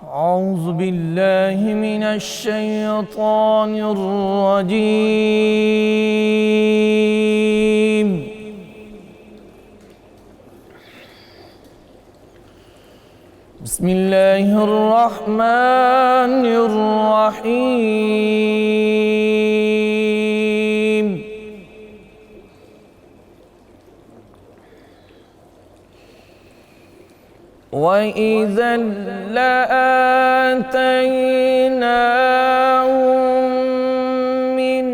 أعوذ بالله من الشيطان الرجيم. بسم الله الرحمن الرحيم. وإذا لآتيناهم من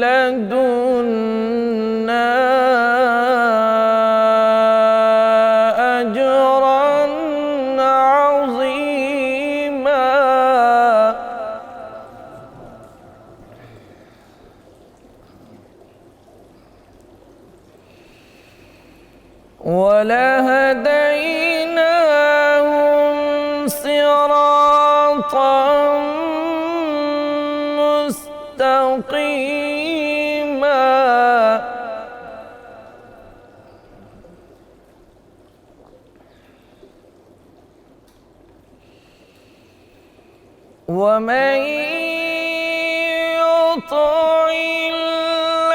لدنا أجرا عظيما. ولهديناهم صراطا مستقيما. ومن يطع الله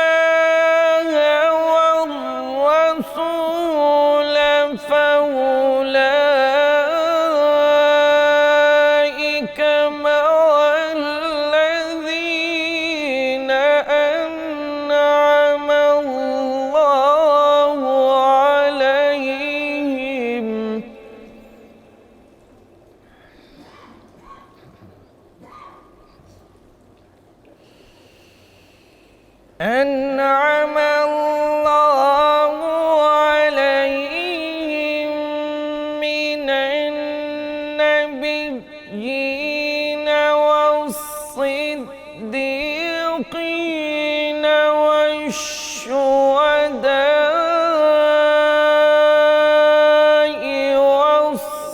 والرسول فأولئك مع الذين أنعم الله عليهم من النبيين والصديقين والشهداء والصالحين.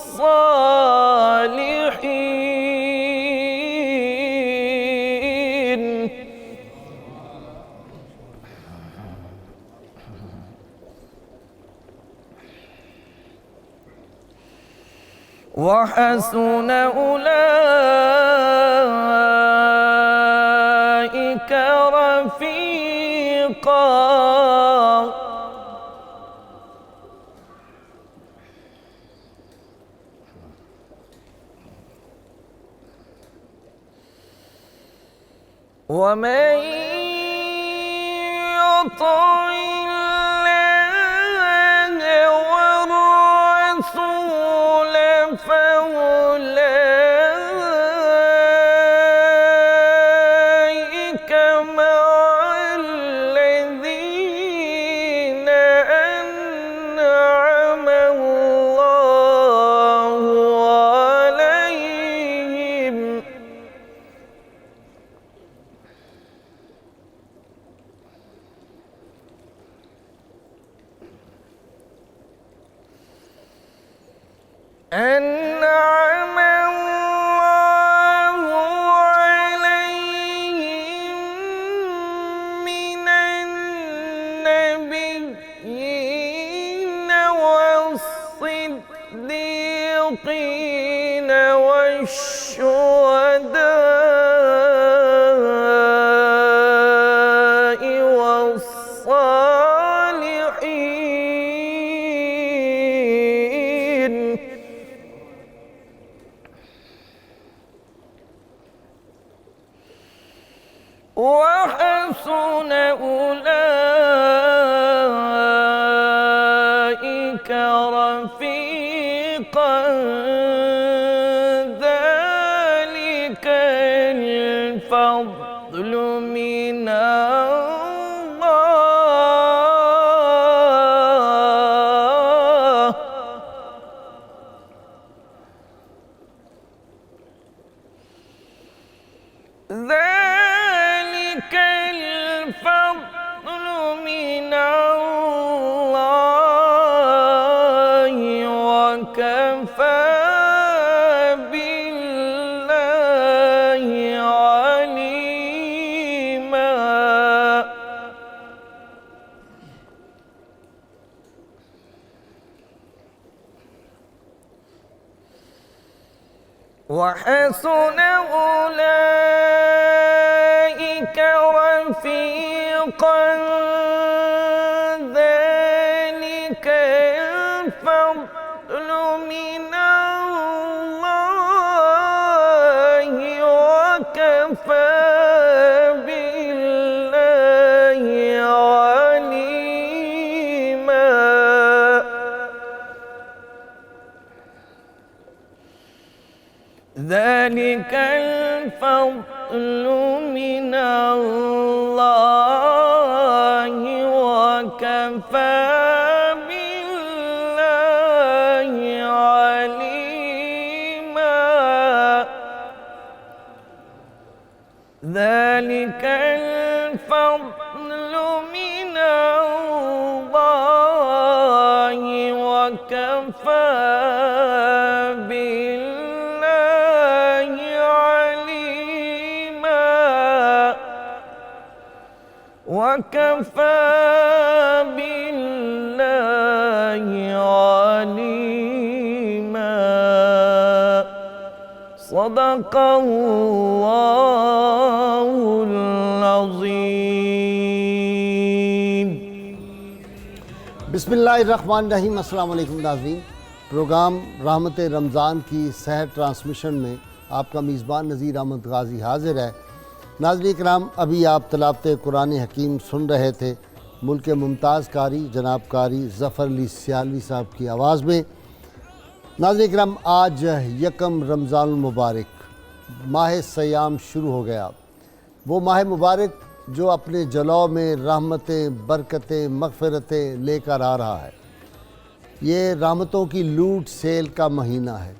وحسن أولئك رفيقا. ومن يطع الله والرسول فأولئك مع الذين أنعم الله عليهم من النبيين والصديقين والشهداء والصالحين. وحسن أولئك رفيقا. ذلك الفضل من الله. ذلك الفضل من الله وكفى بالله عليما. وحسن أولئك رفيقا ذلك الفضل من الله وكفى بالله عليما ذلك الفضل من الله وكفى بالله عليما ذلك الفضل من الله وكفى بالله عليما وكفى بالله عليما صدق الله العظيم بسم اللہ الرحمن الرحیم۔ السلام علیکم ناظرین، پروگرام رحمت رمضان کی سحر ٹرانسمیشن میں آپ کا میزبان نذیر احمد غازی حاضر ہے۔ ناظرین کرام، ابھی آپ تلاوت قرآن حکیم سن رہے تھے ملک ممتاز قاری جناب قاری ظفر علی سیالوی صاحب کی آواز میں۔ ناظرین کرام، آج یکم رمضان المبارک، ماہ سیام شروع ہو گیا۔ وہ ماہ مبارک جو اپنے جلوہ میں رحمتیں، برکتیں، مغفرتیں لے کر آ رہا ہے۔ یہ رحمتوں کی لوٹ سیل کا مہینہ ہے۔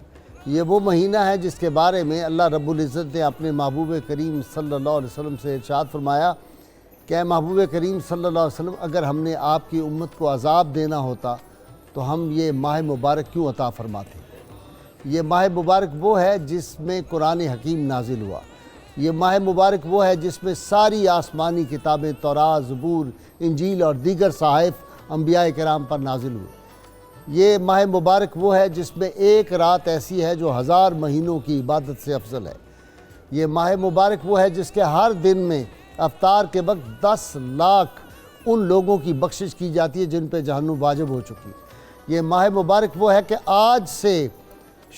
یہ وہ مہینہ ہے جس کے بارے میں اللہ رب العزت نے اپنے محبوب کریم صلی اللہ علیہ وسلم سے ارشاد فرمایا کہ اے محبوب کریم صلی اللہ علیہ وسلم، اگر ہم نے آپ کی امت کو عذاب دینا ہوتا تو ہم یہ ماہ مبارک کیوں عطا فرماتے۔ یہ ماہ مبارک وہ ہے جس میں قرآن حکیم نازل ہوا۔ یہ ماہ مبارک وہ ہے جس میں ساری آسمانی کتابیں تورات، زبور، انجیل اور دیگر صحائف انبیاء کرام پر نازل ہوئے۔ یہ ماہ مبارک وہ ہے جس میں ایک رات ایسی ہے جو 1000 مہینوں کی عبادت سے افضل ہے۔ یہ ماہ مبارک وہ ہے جس کے ہر دن میں افطار کے وقت 10 لاکھ ان لوگوں کی بخشش کی جاتی ہے جن پہ جہنم واجب ہو چکی ہے۔ یہ ماہ مبارک وہ ہے کہ آج سے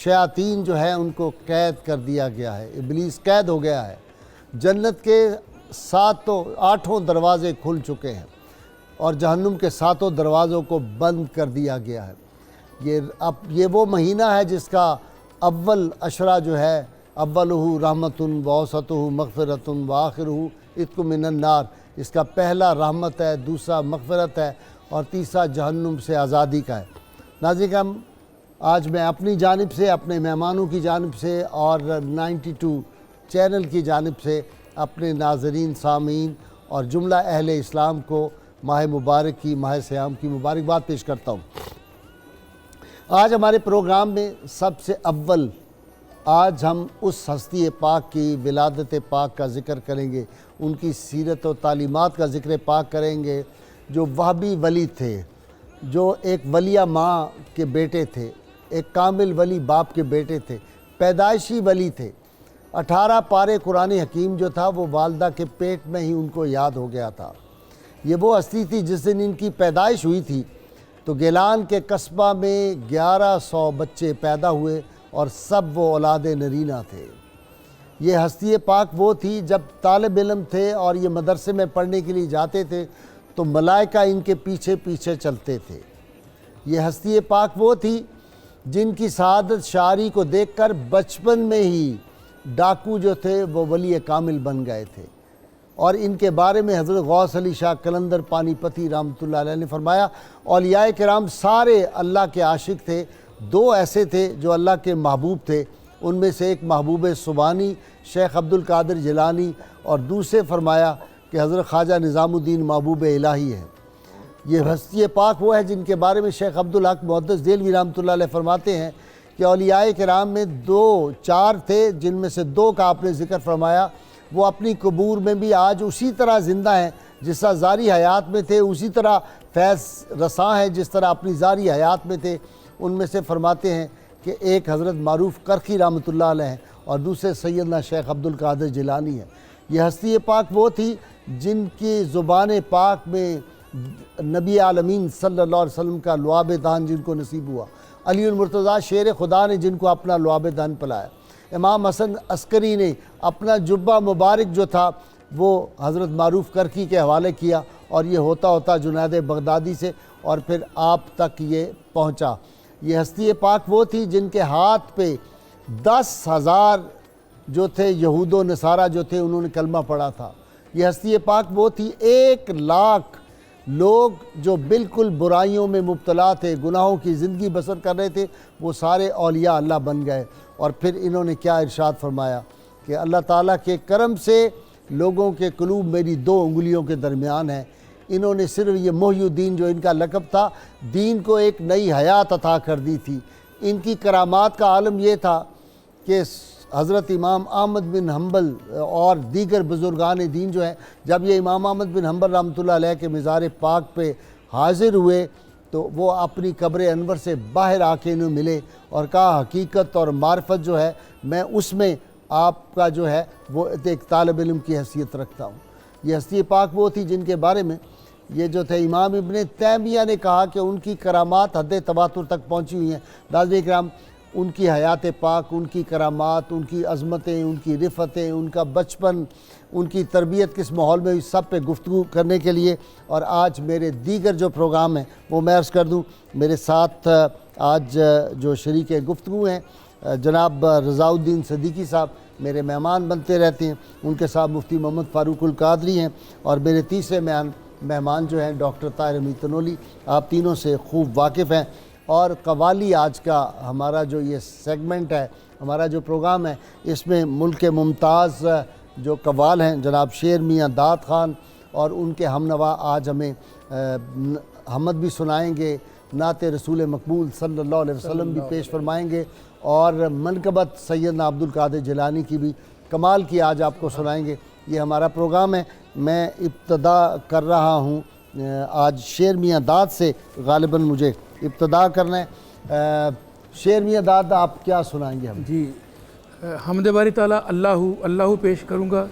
شیاطین جو ہے ان کو قید کر دیا گیا ہے، ابلیس قید ہو گیا ہے۔ جنت کے 8 دروازے کھل چکے ہیں اور جہنم کے 7 دروازوں کو بند کر دیا گیا ہے۔ یہ وہ مہینہ ہے جس کا اول عشرہ جو ہے، اولہ رحمت ووسطہ مغفرت وآخرہ عتق من النار، اس کا پہلا رحمت ہے، دوسرا مغفرت ہے اور تیسرا جہنم سے آزادی کا ہے۔ ناظرین کرام، آج میں اپنی جانب سے، اپنے مہمانوں کی جانب سے اور 92 چینل کی جانب سے اپنے ناظرین، سامعین اور جملہ اہل اسلام کو ماہ مبارک کی، ماہ سیام کی مبارکباد پیش کرتا ہوں۔ آج ہمارے پروگرام میں سب سے اول آج ہم اس ہستی پاک کی ولادت پاک کا ذکر کریں گے، ان کی سیرت و تعلیمات کا ذکر پاک کریں گے، جو وہابی ولی تھے، جو ایک ولیہ ماں کے بیٹے تھے، ایک کامل ولی باپ کے بیٹے تھے، پیدائشی ولی تھے۔ 18 پارے قرآن حکیم جو تھا وہ والدہ کے پیٹ میں ہی ان کو یاد ہو گیا تھا۔ یہ وہ ہستی تھی جس دن ان کی پیدائش ہوئی تھی تو گیلان کے قصبہ میں 1100 بچے پیدا ہوئے اور سب وہ اولاد نرینہ تھے۔ یہ ہستی پاک وہ تھی جب طالب علم تھے اور یہ مدرسے میں پڑھنے کے لیے جاتے تھے تو ملائکہ ان کے پیچھے پیچھے چلتے تھے۔ یہ ہستی پاک وہ تھی جن کی سعادت شاعری کو دیکھ کر بچپن میں ہی ڈاکو جو تھے وہ ولی کامل بن گئے تھے۔ اور ان کے بارے میں حضرت غوث علی شاہ قلندر پانی پتی رحمۃ اللہ علیہ نے فرمایا، اولیاء کرام سارے اللہ کے عاشق تھے، 2 ایسے تھے جو اللہ کے محبوب تھے، ان میں سے ایک محبوب سبحانی شیخ عبد القادر جیلانی اور دوسرے فرمایا کہ حضرت خواجہ نظام الدین محبوب الہی ہے۔ یہ ہستی پاک وہ ہے جن کے بارے میں شیخ عبدالحق محدث دہلوی رحمۃ اللہ علیہ فرماتے ہیں کہ اولیاء کرام میں 4 تھے جن میں سے 2 کا آپ نے ذکر فرمایا، وہ اپنی قبور میں بھی آج اسی طرح زندہ ہیں جس طرح ظاہری حیات میں تھے، اسی طرح فیض رساں ہیں جس طرح اپنی ظاہری حیات میں تھے۔ ان میں سے فرماتے ہیں کہ ایک حضرت معروف کرخی رحمۃ اللہ علیہ ہیں اور دوسرے سیدنا شیخ عبد القادر جیلانی ہیں۔ یہ ہستی پاک وہ تھی جن کی زبان پاک میں نبی عالمین صلی اللہ علیہ وسلم کا لعاب دہن جن کو نصیب ہوا، علی المرتضیٰ شیر خدا نے جن کو اپنا لعاب دہن پلایا، امام حسن عسکری نے اپنا جبہ مبارک جو تھا وہ حضرت معروف کرخی کے حوالے کیا، اور یہ ہوتا ہوتا جنید بغدادی سے اور پھر آپ تک یہ پہنچا۔ یہ ہستی پاک وہ تھی جن کے ہاتھ پہ 10,000 جو تھے یہود و نصارہ جو تھے انہوں نے کلمہ پڑھا تھا۔ یہ ہستی پاک وہ تھی 1,00,000 لوگ جو بالکل برائیوں میں مبتلا تھے، گناہوں کی زندگی بسر کر رہے تھے، وہ سارے اولیاء اللہ بن گئے۔ اور پھر انہوں نے کیا ارشاد فرمایا کہ اللہ تعالیٰ کے کرم سے لوگوں کے قلوب میری 2 انگلیوں کے درمیان ہیں۔ انہوں نے صرف یہ محی الدین جو ان کا لقب تھا، دین کو ایک نئی حیات عطا کر دی تھی۔ ان کی کرامات کا عالم یہ تھا کہ حضرت امام احمد بن حنبل اور دیگر بزرگان دین جو ہیں، جب یہ امام احمد بن حنبل رحمۃ اللہ علیہ کے مزار پاک پہ حاضر ہوئے تو وہ اپنی قبر انور سے باہر آ کے انہیں ملے اور کہا حقیقت اور معرفت جو ہے میں اس میں آپ کا جو ہے وہ ایک طالب علم کی حیثیت رکھتا ہوں۔ یہ ہستی پاک وہ تھی جن کے بارے میں یہ جو تھے امام ابن تیمیہ نے کہا کہ ان کی کرامات حد تواتر تک پہنچی ہوئی ہیں۔ ناظرین کرام، ان کی حیات پاک، ان کی کرامات، ان کی عظمتیں، ان کی رفتیں، ان کا بچپن، ان کی تربیت کس ماحول میں ہوئی، سب پہ گفتگو کرنے کے لیے اور آج میرے دیگر جو پروگرام ہیں وہ میں عرض کر دوں، میرے ساتھ آج جو شریک گفتگو ہیں جناب رضا الدین صدیقی صاحب میرے مہمان بنتے رہتے ہیں، ان کے ساتھ مفتی محمد فاروق القادری ہیں، اور میرے تیسرے مہمان جو ہیں ڈاکٹر طاہر حمید تنولی، آپ تینوں سے خوب واقف ہیں۔ اور قوالی آج کا ہمارا جو یہ سیگمنٹ ہے، ہمارا جو پروگرام ہے، اس میں ملک ممتاز جو قوال ہیں جناب شیر میاں داد خان اور ان کے ہمنوا آج ہمیں حمد بھی سنائیں گے، نعت رسول مقبول صلی اللہ علیہ وسلم بھی پیش فرمائیں گے، اور منقبت سیدنا عبد القادر جیلانی کی بھی کمال کی آج آپ کو سنائیں گے۔ یہ ہمارا پروگرام ہے۔ میں ابتدا کر رہا ہوں آج شیر میاں داد سے، غالباً مجھے ابتدا کرنا ہے۔ شیر میاں داد آپ کیا سنائیں گے ہم؟ جی، حمد باری تعالیٰ اللہ پیش کروں گا،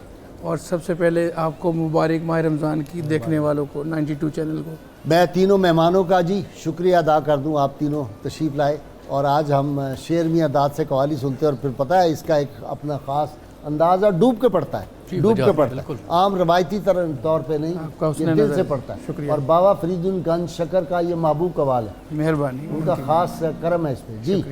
اور سب سے پہلے آپ کو مبارک ماہ رمضان کی دیکھنے والوں کو 92 چینل کو۔ میں تینوں مہمانوں کا جی شکریہ ادا کر دوں، آپ تینوں تشریف لائے، اور آج ہم شیر میاں داد سے قوالی سنتے ہیں، اور پھر پتہ ہے اس کا ایک اپنا خاص انداز ہے، ڈوب کے پڑھتا ہے، ڈوب کے پڑھتا ہے، عام روایتی طور پہ نہیں، یہ دل سے پڑھتا ہے۔ اور بابا فرید گنج شکر کا یہ محبوب قوال ہے، مہربانی، ان کا خاص کرم ہے اس پہ جی۔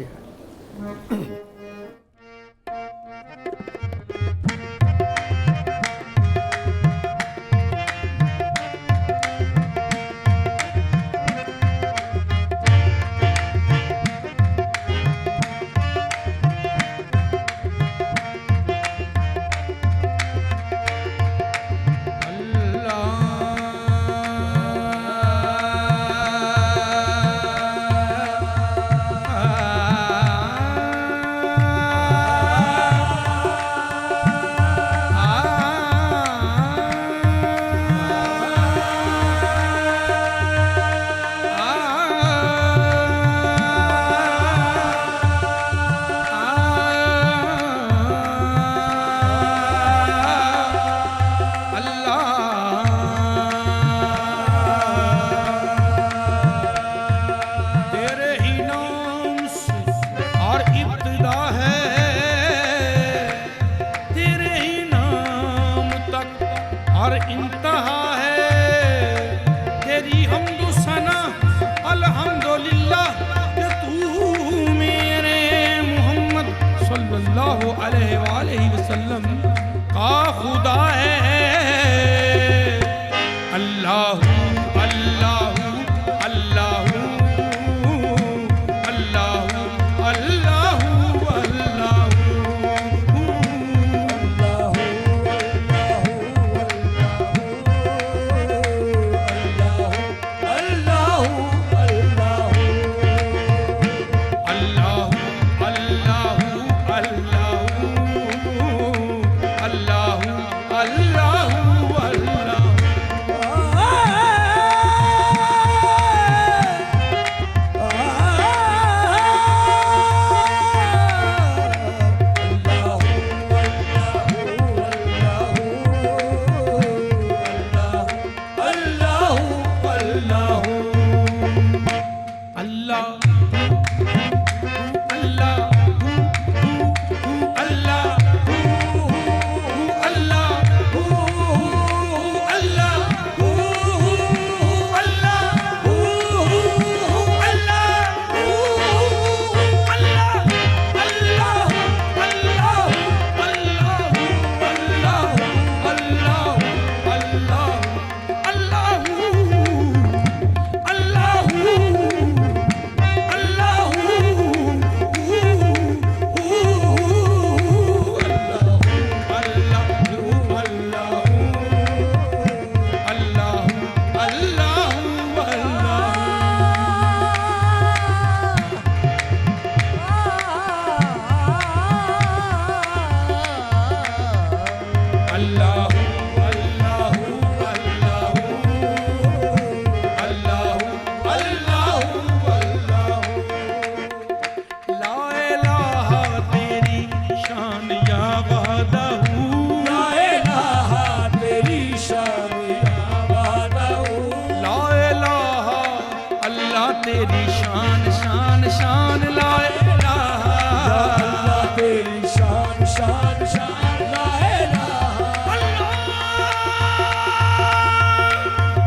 اللہ تیری شان شان شان لا الہ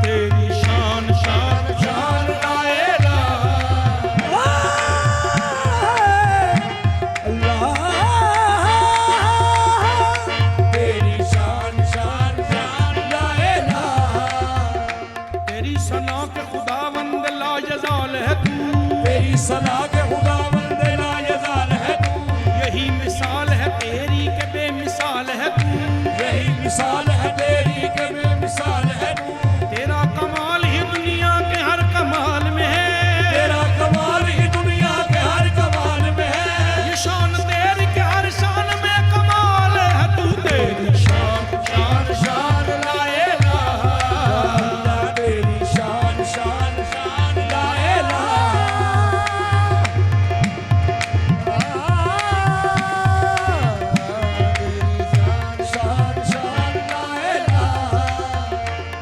تیری شان شان شان لا الہ اللہ تیری شان شان شان لا الہ تیری ثنا کے خداوند لا یزال ہے تو تیری ثنا کے خداوند لا یزال ہے تو یہی مثال ہے تیری کہ بے مثال ہے تو یہی مثال ہے تیری کہ بے مثال ہے تو تیرا کمال ہی دنیا کے ہر کمال میں ہے تیرا کمال ہی دنیا کے ہر کمال میں ہے یہ شان تیری کہ ہر شان میں کمال ہے تو تیری شان شان شان لا الہ اللہ تیری شان شان شان لا الہ شان شان لا الہ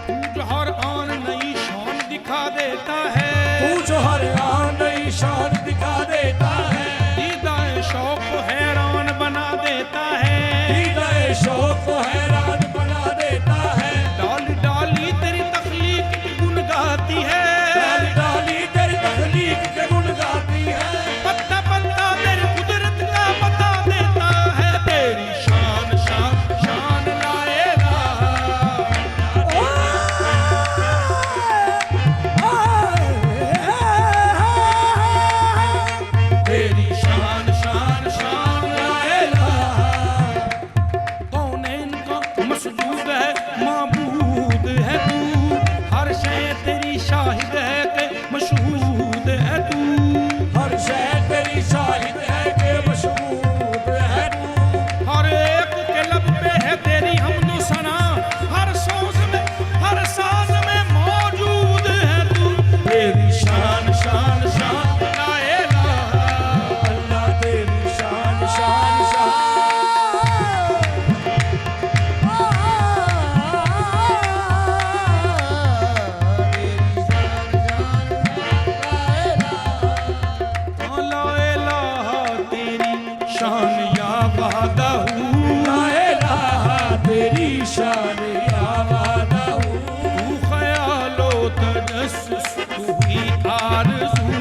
تو جو ہر آن نئی شان دکھا دیتا ہے تو جو ہر آن نئی شان دکھا دیتا ہے دیدہ شوق کو حیران بنا دیتا ہے دیدہ شوق کو حیران بنا دیتا ہے ڈالی ڈالی تیری تخلیق کی گن گاتی ہے ڈالی ڈالی تیری تخلیق کے گن گاتی ہے پتا پتا تیری قدرت کا بتا دیتا ہے تیری شان شان شان لا الہ تیری شان شان شان لا الہ کونین کا مسجود ہے معبود ہے تو ہر شے تیری شاہد ہے کہ مشہود ہے تو ہر شے تیری شاہد ہے کہ مشہود ہے تو ہر ایک کے لب پہ ہے تیری حمد و ثنا ہر سوز میں ہر ساز میں موجود ہے تو تیری شان شان شان لا الہ اللہ تیری شان شان شان لا الہ تیری شان یا وعدہ لا الہ تیری شان یا وعدہ تو خیال و تجسس تو ہی آرزو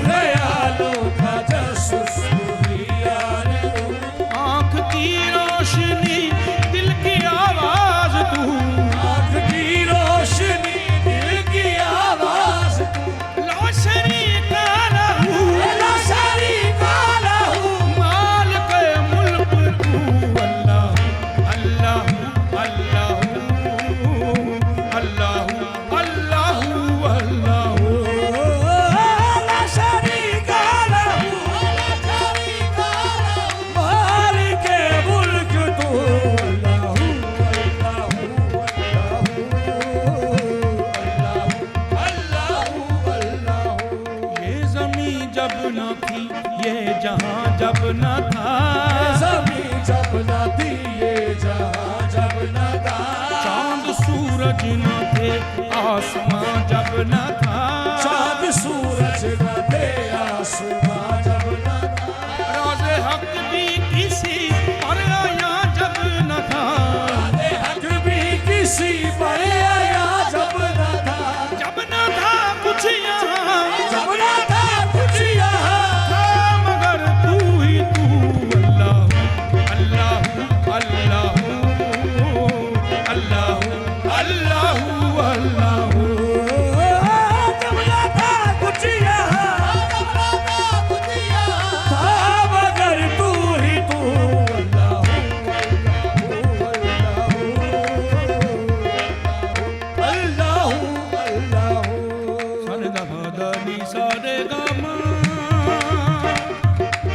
خیال و تجسس تجھی آرزو آنکھ کی روشنی دل کی آواز تو آنکھ کی روشنی دل کی آواز تو لا شریک لہ لا شریک لہ مالک ملک تو اللہ اللہ اللہ اللہ اللہ اللہ لا شریک لہ مالک ملک تو اللہ اللہ اللہ یہ زمین جب نہ تھی یہ جہاں جب نہ تھا زمین جب نہ تھی یہ جہاں جب نہ تھا چاند سورج نہ تھے آسمان جب نہ تھا چاند سورج نہ تھے آسمان جب نہ تھا راز حق بھی کسی پر آیا جب نہ تھا حق بھی کسی پر آیا جب نہ تھا جب نہ تھا کچھ یہاں جب نہ تھا کچھ یہاں تھا مگر تو ہی تو اللہ اللہ اللہ اللہ اللہ اللہ جب نہ تھا کچھ یہاں تھا مگر تو ہی تو اللہ اللہ اللہ سر گا دا نی سا رے گا ما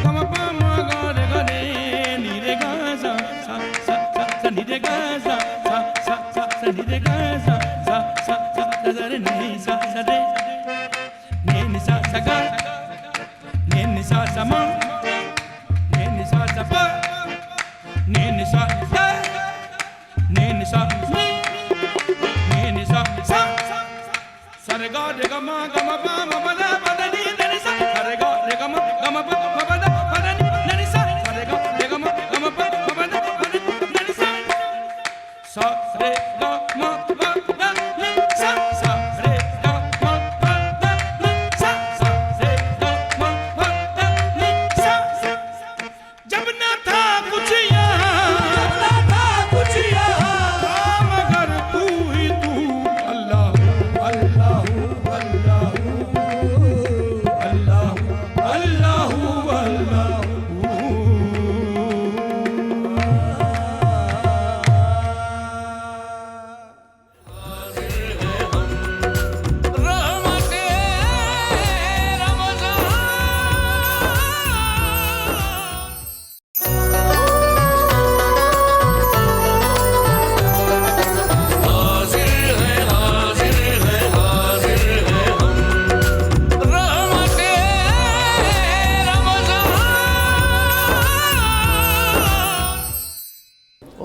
گا ما پا ما گا رے گا رے نی رے گا سا سا سا سا نی رے گا سا سا سا سا نی رے گا سا سا سا سا رے نی سا سا رے نی نی سا سا گا نی نی سا سا ما نی نی سا سا پا نی نی سا سا نی نی سا نی نی نی سا سا سا رے گا رے گا ما پا ما با دا با دا نی نی سا سا رے گا رے گا ما پا ما با دا با دا نی نی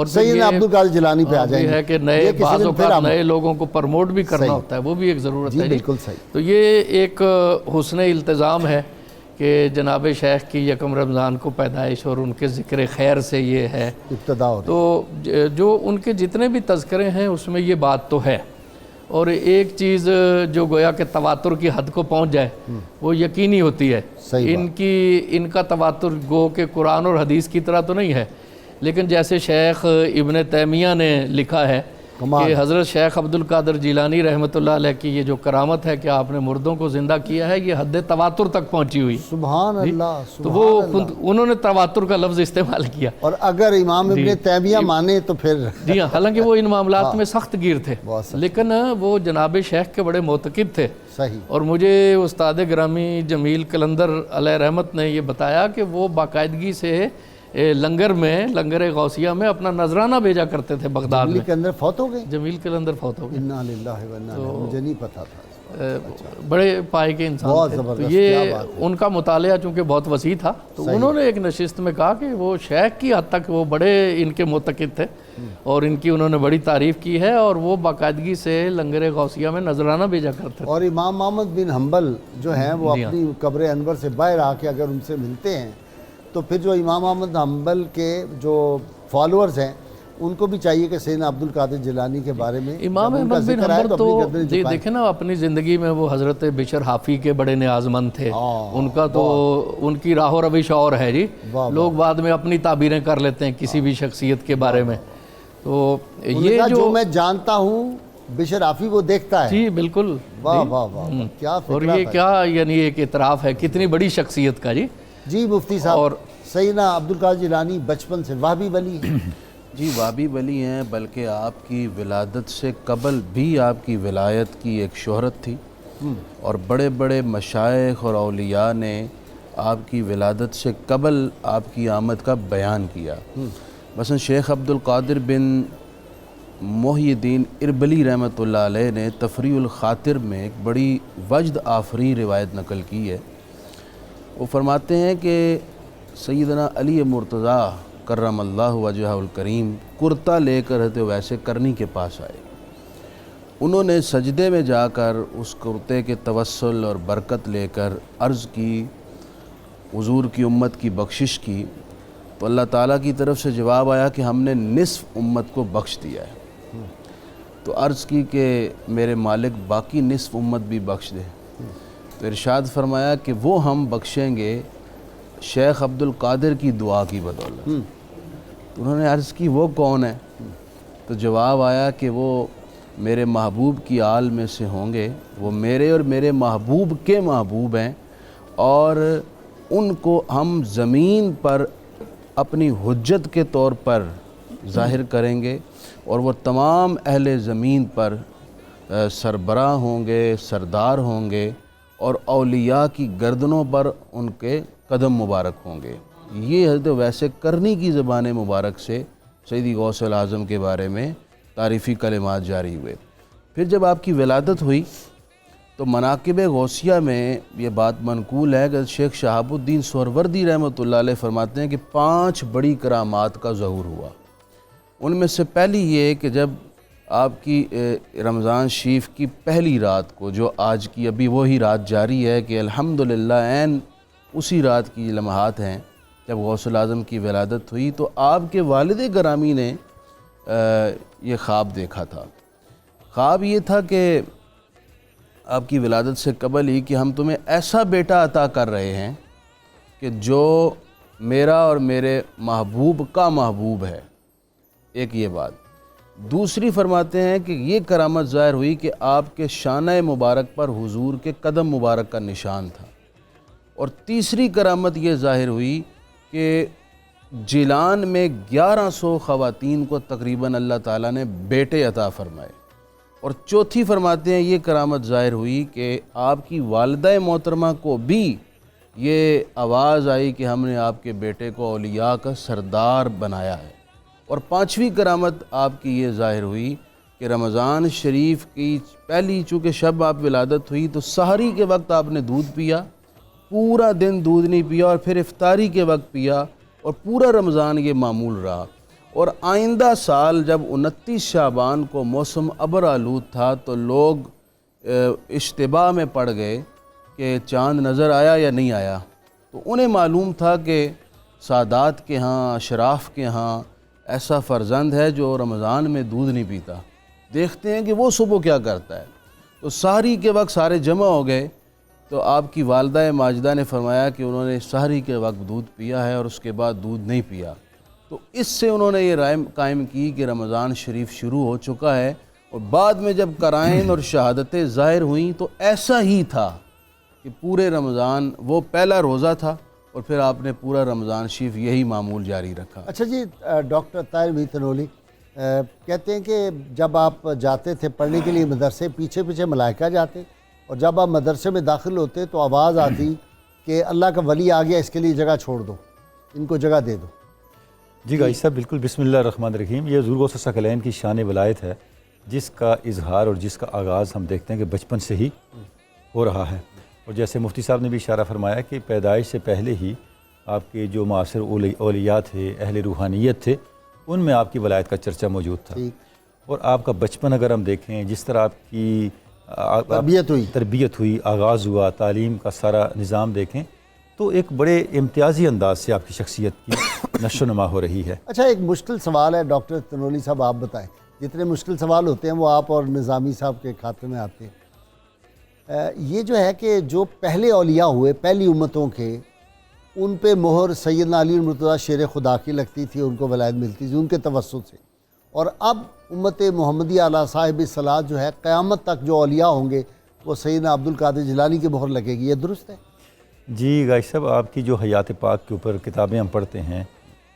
اور پھر سیدنا یہ عبد القادر جیلانی پہ آ جائیں بھی گے ہے کہ یہ نئے کسی بعض دن پھر اوقات ہم نئے لوگوں کو پروموٹ بھی کرنا صحیح ہوتا ہے، وہ بھی ایک ضرورت جی ہے بالکل صحیح تو یہ ایک حسن التزام ہے کہ جناب شیخ کی یکم رمضان کو پیدائش اور ان کے ذکر خیر سے یہ ہے، ابتدا ہوتی تو جو ان کے جتنے بھی تذکرے ہیں اس میں یہ بات تو ہے۔ اور ایک چیز جو گویا کہ تواتر کی حد کو پہنچ جائے وہ یقینی ہوتی ہے، صحیح ان کا تواتر گو کہ قرآن اور حدیث کی طرح تو نہیں ہے، لیکن جیسے شیخ ابن تیمیہ نے لکھا ہے کمال کہ حضرت شیخ عبد القادر جیلانی رحمۃ اللہ علیہ کی یہ جو کرامت ہے کہ آپ نے مردوں کو زندہ کیا ہے، یہ حد تواتر تک پہنچی ہوئی، سبحان اللہ تو وہ انہوں نے تواتر کا لفظ استعمال کیا۔ اور اگر امام ابن تیمیہ مانے تو پھر جی ہاں، حالانکہ وہ ان معاملات میں سخت گیر تھے بہت سخت۔ لیکن وہ جناب شیخ کے بڑے معتقد تھے، صحیح اور مجھے استاد گرامی جمیل قلندر علیہ رحمت نے یہ بتایا کہ وہ باقاعدگی سے لنگر غوثیہ میں اپنا نذرانہ بھیجا کرتے تھے بغداد جمیل میں۔ کے اندر فوت ہو گئے، جمیل قلندر فوت ہو گئے، انا للہ و انا الیہ، مجھے نہیں پتا تھا۔ بڑے پائے کے انسان بہت تھے، زبردست، تو کیا یہ بات ہے۔ ان کا مطالعہ چونکہ بہت وسیع تھا تو انہوں نے ایک نشست میں کہا کہ وہ شیخ کی حد تک وہ بڑے ان کے معتقد تھے اور ان کی انہوں نے بڑی تعریف کی ہے، اور وہ باقاعدگی سے لنگر غوثیہ میں نذرانہ بھیجا کرتے تھے۔ اور امام محمد بن حنبل جو ہیں وہ اپنی قبر انور سے باہر آ کے اگر ان سے ملتے ہیں تو پھر جو امام محمد حنبل کے جو فالوورز ہیں ان کو بھی چاہیے کہ سیدنا عبد القادر جیلانی کے بارے میں امام جب ان کا احمد بن ذکر آئے حنبل اپنی تو گردنیں جی جھکائیں۔ دیکھیں نا، اپنی زندگی میں وہ حضرت بشر حافی کے بڑے نیاز مند تھے، ان کا تو ان کی راہ و روش اور ہے جی، لوگ بعد میں اپنی تعبیریں کر لیتے ہیں کسی بھی شخصیت کے بارے میں، تو یہ جو میں جانتا ہوں بشر حافی وہ دیکھتا ہے۔ جی بالکل، واہ واہ واہ، کیا اور فکرہ یہ تھا۔ کیا یعنی ایک اعتراف ہے کتنی بڑی شخصیت کا جی۔ جی مفتی صاحب، سیدنا عبد القادر جیلانی بچپن سے وہابی ولی ہیں؟ جی وہابی ولی ہیں، بلکہ آپ کی ولادت سے قبل بھی آپ کی ولایت کی ایک شہرت تھی، اور بڑے بڑے مشائخ اور اولیاء نے آپ کی ولادت سے قبل آپ کی آمد کا بیان کیا۔ مثلا شیخ عبد القادر بن محی الدین اربلی رحمۃ اللہ علیہ نے تفریح الخاطر میں ایک بڑی وجد آفری روایت نقل کی ہے۔ وہ فرماتے ہیں کہ سیدنا علی مرتضیٰ کرم اللہ وجہہ الکریم کرتا لے کر حضرت ویسے کرنی کے پاس آئے، انہوں نے سجدے میں جا کر اس کرتے کے توسل اور برکت لے کر عرض کی، حضور کی امت کی بخشش کی، تو اللہ تعالیٰ کی طرف سے جواب آیا کہ ہم نے نصف امت کو بخش دیا ہے۔ تو عرض کی کہ میرے مالک باقی نصف امت بھی بخش دے، تو ارشاد فرمایا کہ وہ ہم بخشیں گے شیخ عبد القادر کی دعا کی بدولت۔ تو انہوں نے عرض کی وہ کون ہے؟ تو جواب آیا کہ وہ میرے محبوب کی آل میں سے ہوں گے، وہ میرے اور میرے محبوب کے محبوب ہیں، اور ان کو ہم زمین پر اپنی حجت کے طور پر ظاہر کریں گے، اور وہ تمام اہل زمین پر سربراہ ہوں گے، سردار ہوں گے، اور اولیاء کی گردنوں پر ان کے قدم مبارک ہوں گے۔ یہ حضرت ویسے کرنی کی زبان مبارک سے سیدی غوث العظم کے بارے میں تعریفی کلمات جاری ہوئے۔ پھر جب آپ کی ولادت ہوئی تو مناقب غوثیہ میں یہ بات منقول ہے کہ شیخ شہاب الدین سہروردی رحمۃ اللہ علیہ فرماتے ہیں کہ 5 بڑی کرامات کا ظہور ہوا۔ ان میں سے پہلی یہ کہ جب آپ کی رمضان شریف کی پہلی رات کو، جو آج کی ابھی وہی رات جاری ہے کہ الحمدللہ عین اسی رات کی لمحات ہیں جب غوث العظم کی ولادت ہوئی، تو آپ کے والد گرامی نے یہ خواب دیکھا تھا۔ خواب یہ تھا کہ آپ کی ولادت سے قبل ہی کہ ہم تمہیں ایسا بیٹا عطا کر رہے ہیں کہ جو میرا اور میرے محبوب کا محبوب ہے۔ ایک یہ بات۔ دوسری فرماتے ہیں کہ یہ کرامت ظاہر ہوئی کہ آپ کے شانہ مبارک پر حضور کے قدم مبارک کا نشان تھا۔ اور تیسری کرامت یہ ظاہر ہوئی کہ جیلان میں 1100 خواتین کو تقریباً اللہ تعالیٰ نے بیٹے عطا فرمائے۔ اور چوتھی فرماتے ہیں یہ کرامت ظاہر ہوئی کہ آپ کی والدہ محترمہ کو بھی یہ آواز آئی کہ ہم نے آپ کے بیٹے کو اولیاء کا سردار بنایا ہے۔ اور 5ویں کرامت آپ کی یہ ظاہر ہوئی کہ رمضان شریف کی پہلی چونکہ شب آپ ولادت ہوئی تو سحری کے وقت آپ نے دودھ پیا، پورا دن دودھ نہیں پیا، اور پھر افطاری کے وقت پیا، اور پورا رمضان یہ معمول رہا۔ اور آئندہ سال جب 29 شعبان کو موسم ابر آلود تھا تو لوگ اشتباہ میں پڑ گئے کہ چاند نظر آیا یا نہیں آیا. تو انہیں معلوم تھا کہ سادات کے ہاں، اشراف کے ہاں ایسا فرزند ہے جو رمضان میں دودھ نہیں پیتا. دیکھتے ہیں کہ وہ صبح کیا کرتا ہے. تو سحری کے وقت سارے جمع ہو گئے تو آپ کی والدہ ماجدہ نے فرمایا کہ انہوں نے سحری کے وقت دودھ پیا ہے اور اس کے بعد دودھ نہیں پیا. تو اس سے انہوں نے یہ رائے قائم کی کہ رمضان شریف شروع ہو چکا ہے. اور بعد میں جب قرائن اور شہادتیں ظاہر ہوئیں تو ایسا ہی تھا کہ پورے رمضان وہ پہلا روزہ تھا اور پھر آپ نے پورا رمضان شریف یہی معمول جاری رکھا. اچھا جی، ڈاکٹر طاہر میر تنولی کہتے ہیں کہ جب آپ جاتے تھے پڑھنے کے لیے مدرسے، پیچھے پیچھے ملائکہ جاتے، اور جب آپ مدرسے میں داخل ہوتے تو آواز آتی کہ اللہ کا ولی آ گیا، اس کے لیے جگہ چھوڑ دو، ان کو جگہ دے دو. جی گائی صاحب بالکل. بسم اللہ الرحمن الرحیم. یہ حضور غوث ثقلین کی شان ولایت ہے جس کا اظہار اور جس کا آغاز ہم دیکھتے ہیں کہ بچپن سے ہی ہو رہا ہے. اور جیسے مفتی صاحب نے بھی اشارہ فرمایا کہ پیدائش سے پہلے ہی آپ کے جو معاصر اولیاء تھے، اہل روحانیت تھے، ان میں آپ کی ولایت کا چرچا موجود تھا. اور آپ کا بچپن اگر ہم دیکھیں، جس طرح آپ کی تربیت ہوئی، آغاز ہوا، تعلیم کا سارا نظام دیکھیں تو ایک بڑے امتیازی انداز سے آپ کی شخصیت کی نشو و نما ہو رہی ہے. اچھا، ایک مشکل سوال ہے ڈاکٹر تنولی صاحب، آپ بتائیں. جتنے مشکل سوال ہوتے ہیں وہ آپ اور نظامی صاحب کے کھاتے میں آتے ہیں. یہ جو ہے کہ جو پہلے اولیاء ہوئے، پہلی امتوں کے، ان پہ مہر سیدنا علی المرتضیٰ شیر خدا کی لگتی تھی، ان کو ولایت ملتی تھی ان کے توسط سے. اور اب امت محمدیہ علی صاحب صلاۃ جو ہے، قیامت تک جو اولیاء ہوں گے وہ سیدنا عبد القادر جیلانی کی مہر لگے گی. یہ درست ہے؟ جی گائی صاحب، آپ کی جو حیات پاک کے اوپر کتابیں ہم پڑھتے ہیں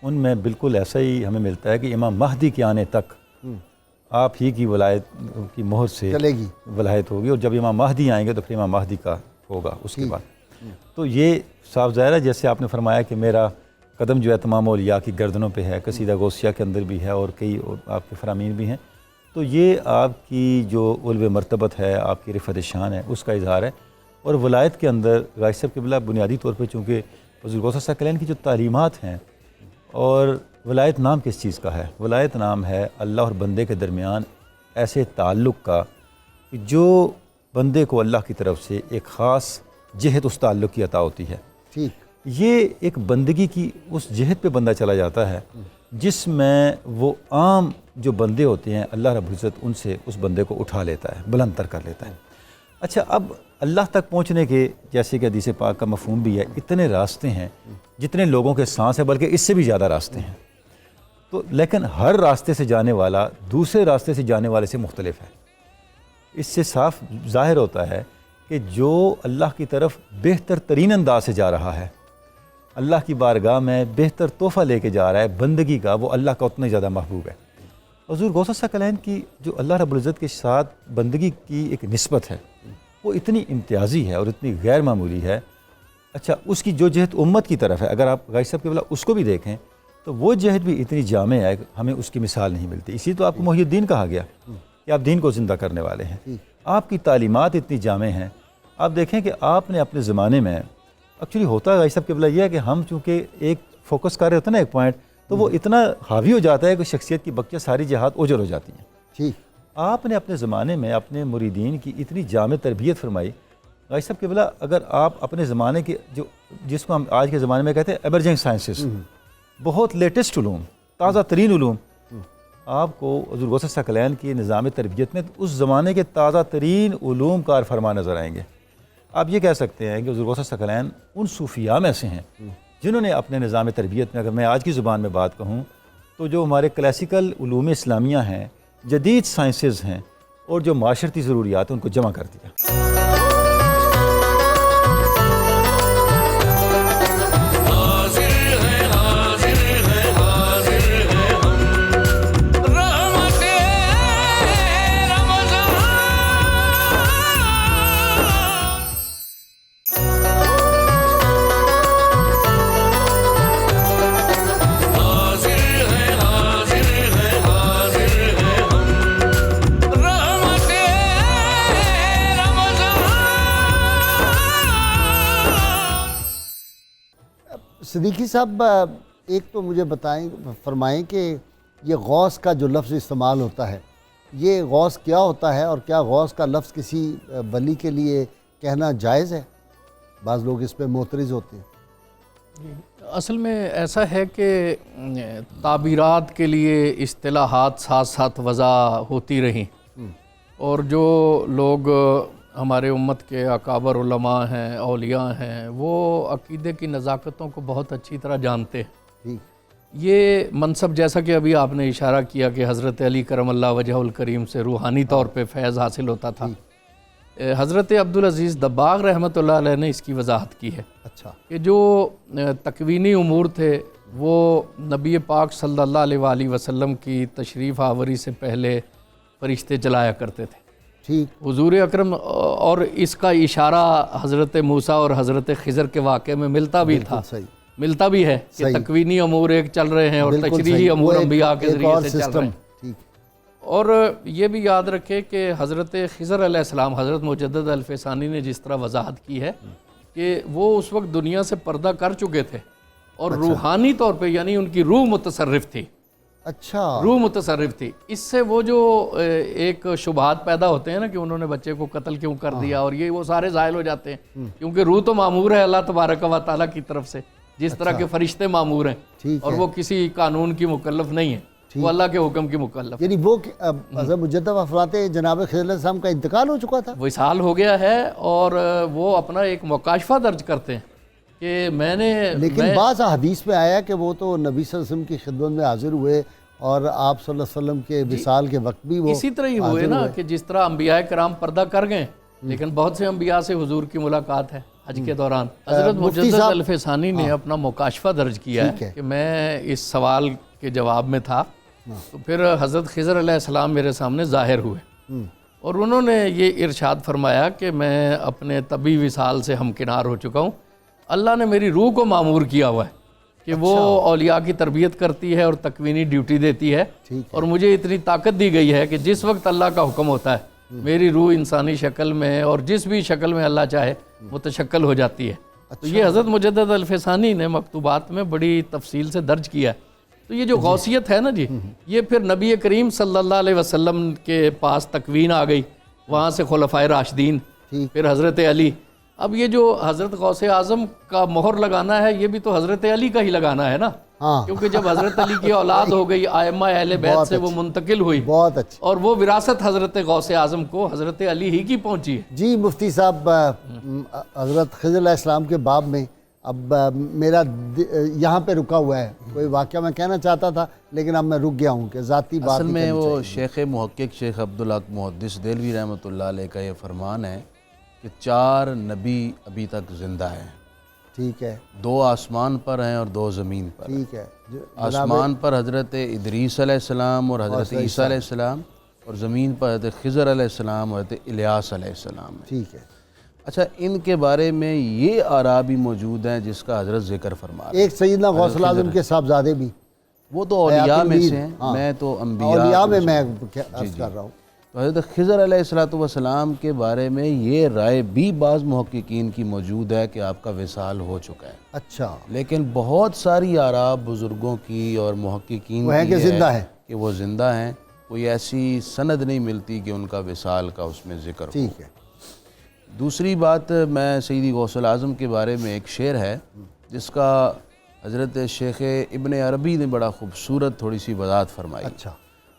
ان میں بالکل ایسا ہی ہمیں ملتا ہے کہ امام مہدی کے آنے تک آپ ہی کی ولایت کی مہر سے چلے گی، ولایت ہوگی. اور جب امام مہدی آئیں گے تو پھر امام مہدی کا ہوگا اس کے بعد. تو یہ صاف ظاہر ہے، جیسے آپ نے فرمایا کہ میرا قدم جو ہے تمام اولیاء کی گردنوں پہ ہے، قصیدہ غوثیہ کے اندر بھی ہے اور کئی آپ کے فرامین بھی ہیں. تو یہ آپ کی جو علو مرتبت ہے، آپ کی رفعت شان ہے، اس کا اظہار ہے. اور ولایت کے اندر غازی صاحب قبلہ بنیادی طور پہ چونکہ حضور غوث ثقلین کی جو تعلیمات ہیں، اور ولایت نام کس چیز کا ہے؟ ولایت نام ہے اللہ اور بندے کے درمیان ایسے تعلق کا کہ جو بندے کو اللہ کی طرف سے ایک خاص جہت اس تعلق کی عطا ہوتی ہے. ٹھیک. یہ ایک بندگی کی اس جہت پہ بندہ چلا جاتا ہے جس میں وہ عام جو بندے ہوتے ہیں اللہ رب العزت ان سے اس بندے کو اٹھا لیتا ہے، بلند تر کر لیتا ہے. اچھا، اب اللہ تک پہنچنے کے جیسے کہ حدیث پاک کا مفہوم بھی ہے، اتنے راستے ہیں جتنے لوگوں کے سانس ہیں، بلکہ اس سے بھی زیادہ راستے ہیں. تو لیکن ہر راستے سے جانے والا دوسرے راستے سے جانے والے سے مختلف ہے. اس سے صاف ظاہر ہوتا ہے کہ جو اللہ کی طرف بہتر ترین انداز سے جا رہا ہے، اللہ کی بارگاہ میں بہتر تحفہ لے کے جا رہا ہے بندگی کا، وہ اللہ کا اتنا زیادہ محبوب ہے. حضور غوث ثقلین کی جو اللہ رب العزت کے ساتھ بندگی کی ایک نسبت ہے وہ اتنی امتیازی ہے اور اتنی غیر معمولی ہے. اچھا، اس کی جو جہت امت کی طرف ہے، اگر آپ غازی صاحب قبلہ اس کو بھی دیکھیں تو وہ جہت بھی اتنی جامع ہے کہ ہمیں اس کی مثال نہیں ملتی. اسی تو آپ کو محی الدین کہا گیا کہ آپ دین کو زندہ کرنے والے ہیں. آپ کی تعلیمات اتنی جامع ہیں. آپ دیکھیں کہ آپ نے اپنے زمانے میں ایکچولی ہوتا غازی صاحب قبلہ یہ ہے کہ ہم چونکہ ایک فوکس کر رہے ہوتے ہیں نا ایک پوائنٹ، تو وہ اتنا حاوی ہو جاتا ہے کہ شخصیت کی بقیہ ساری جہات اوجل ہو جاتی ہیں. ٹھیک. آپ نے اپنے زمانے میں اپنے مریدین کی اتنی جامع تربیت فرمائی. غازی صاحب قبلہ اگر آپ اپنے زمانے کے جو جس کو ہم آج کے زمانے میں کہتے ہیں ایمرجنگ سائنسز، بہت لیٹسٹ علوم، تازہ ترین علوم، آپ کو حضور غوث ثقلین کی نظام تربیت میں اس زمانے کے تازہ ترین علوم کار فرما نظر آئیں گے. آپ یہ کہہ سکتے ہیں کہ حضور غوث ثقلین ان صوفیاء میں سے ہیں جنہوں نے اپنے نظام تربیت میں، اگر میں آج کی زبان میں بات کہوں تو جو ہمارے کلاسیکل علوم اسلامیہ ہیں، جدید سائنسز ہیں، اور جو معاشرتی ضروریات ہیں ان کو جمع کر دیا. صدیقی صاحب، ایک تو مجھے بتائیں، فرمائیں کہ یہ غوث کا جو لفظ استعمال ہوتا ہے، یہ غوث کیا ہوتا ہے، اور کیا غوث کا لفظ کسی ولی کے لیے کہنا جائز ہے؟ بعض لوگ اس پہ معترض ہوتے ہیں۔ اصل میں ایسا ہے کہ تعبیرات کے لیے اصطلاحات ساتھ ساتھ وضع ہوتی رہیں، اور جو لوگ ہمارے امت کے اکابر علماء ہیں، اولیاء ہیں، وہ عقیدے کی نزاکتوں کو بہت اچھی طرح جانتے ہیں۔ ٹھیک، یہ منصب جیسا کہ ابھی آپ نے اشارہ کیا کہ حضرت علی کرم اللہ وجہ الکریم سے روحانی طور پہ فیض حاصل ہوتا تھا، حضرت عبدالعزیز دباغ رحمۃ اللہ علیہ نے اس کی وضاحت کی ہے اچھا، کہ جو تکوینی امور تھے وہ نبی پاک صلی اللہ علیہ وآلہ وسلم کی تشریف آوری سے پہلے فرشتے چلایا کرتے تھے۔ ٹھیک، حضور اکرم، اور اس کا اشارہ حضرت موسیٰ اور حضرت خضر کے واقعے میں ملتا بھی تھا، صحیح، ملتا بھی ہے کہ صحیح، تکوینی امور ایک چل رہے ہیں اور بالکل تشریحی صحیح، امور وہ انبیاء کے ایک ذریعے اور سے چل رہے سسٹم، ہیں۔ ٹھیک، اور یہ بھی یاد رکھے کہ حضرت خضر علیہ السلام، حضرت مجدد الفسانی نے جس طرح وضاحت کی ہے کہ وہ اس وقت دنیا سے پردہ کر چکے تھے، اور روحانی طور پہ یعنی ان کی روح متصرف تھی، اچھا، روح متصرف تھی۔ اس سے وہ جو ایک شبہات پیدا ہوتے ہیں نا کہ انہوں نے بچے کو قتل کیوں کر دیا، اور یہ وہ سارے زائل ہو جاتے ہیں، کیونکہ روح تو معمور ہے اللہ تبارک و تعالیٰ کی طرف سے، جس طرح کے فرشتے معمور ہیں، ٹھیک اور ہے، وہ کسی قانون کی مکلف نہیں ہے، وہ اللہ کے حکم کی مکلف۔ یعنی وہ حضرت مجدد فرماتے ہیں جناب خضر علیہ السلام کا انتقال ہو چکا تھا؟ وصال ہو گیا ہے، اور وہ اپنا ایک مکاشفہ درج کرتے ہیں کہ میں نے، لیکن بعض حدیث میں آیا کہ وہ تو نبی صلی اللہ علیہ وسلم کی خدمت میں حاضر ہوئے، اور آپ صلی اللہ علیہ وسلم کے وصال کے وقت بھی وہ اسی طرح ہی ہوئے نا کہ جس طرح انبیاء کرام پردہ کر گئے، لیکن بہت سے انبیاء سے حضور کی ملاقات ہے حج کے دوران۔ حضرت مجدد الفسانی نے اپنا مکاشفہ درج کیا ہے کہ میں اس سوال کے جواب میں تھا، تو پھر حضرت خضر علیہ السلام میرے سامنے ظاہر ہوئے، اور انہوں نے یہ ارشاد فرمایا کہ میں اپنے طبی وصال سے ہمکنار ہو چکا ہوں، اللہ نے میری روح کو معمور کیا ہوا ہے کہ وہ اولیاء کی تربیت کرتی ہے اور تکوینی ڈیوٹی دیتی ہے، اور مجھے اتنی طاقت دی گئی ہے کہ جس وقت اللہ کا حکم ہوتا ہے میری روح انسانی شکل میں اور جس بھی شکل میں اللہ چاہے متشکل ہو جاتی ہے۔ تو یہ حضرت مجدد الفسانی نے مکتوبات میں بڑی تفصیل سے درج کیا ہے۔ تو یہ جو غوثیت ہے نا جی، یہ پھر نبی کریم صلی اللہ علیہ وسلم کے پاس تکوین آ گئی، وہاں سے خلفائے راشدین، پھر حضرت علی۔ اب یہ جو حضرت غوث اعظم کا مہر لگانا ہے، یہ بھی تو حضرت علی کا ہی لگانا ہے نا، کیونکہ جب حضرت علی کی اولاد ہو گئی، ائمہ اہل بیت سے وہ منتقل ہوئی، بہت اچھی، اور وہ وراثت حضرت غوث اعظم کو حضرت علی ہی کی پہنچی ہے۔ جی مفتی صاحب، حضرت خضر علیہ السلام کے باب میں اب میرا یہاں پہ رکا ہوا ہے، کوئی واقعہ میں کہنا چاہتا تھا لیکن اب میں رک گیا ہوں کہ ذاتی بات اصل میں وہ شیخ محقق شیخ عبدالحق محدث دہلوی رحمۃ اللہ علیہ کا یہ فرمان ہے کہ 4 نبی ابھی تک زندہ ہیں، ٹھیک ہے، 2 آسمان پر ہیں اور 2 زمین پر۔ ٹھیک ہے، آسمان پر حضرت ادریس علیہ السلام اور حضرت عیسیٰ علیہ السلام، اور زمین پر حضرت خضر علیہ السلام اور حضرت الیاس علیہ السلام ہے۔ ٹھیک ہے، اچھا، ان کے بارے میں یہ آراء بھی موجود ہیں جس کا حضرت ذکر فرما رہے ہیں۔ ایک سیدنا غوث الاعظم کے صاحبزادے بھی، وہ تو اولیاء میں سے ہیں، میں تو اولیاء میں عرض کر رہا ہوں۔ تو حضرت خضر علیہ السلام کے بارے میں یہ رائے بھی بعض محققین کی موجود ہے کہ آپ کا وصال ہو چکا ہے، اچھا، لیکن بہت ساری آراء بزرگوں کی اور محققین وہ ہیں کہ زندہ ہیں، کہ وہ زندہ ہیں، کوئی ایسی سند نہیں ملتی کہ ان کا وصال کا اس میں ذکر ہو۔ ٹھیک ہے، دوسری بات، میں سیدی غوث الاعظم کے بارے میں ایک شعر ہے جس کا حضرت شیخ ابن عربی نے بڑا خوبصورت تھوڑی سی وضاحت فرمائی۔ اچھا،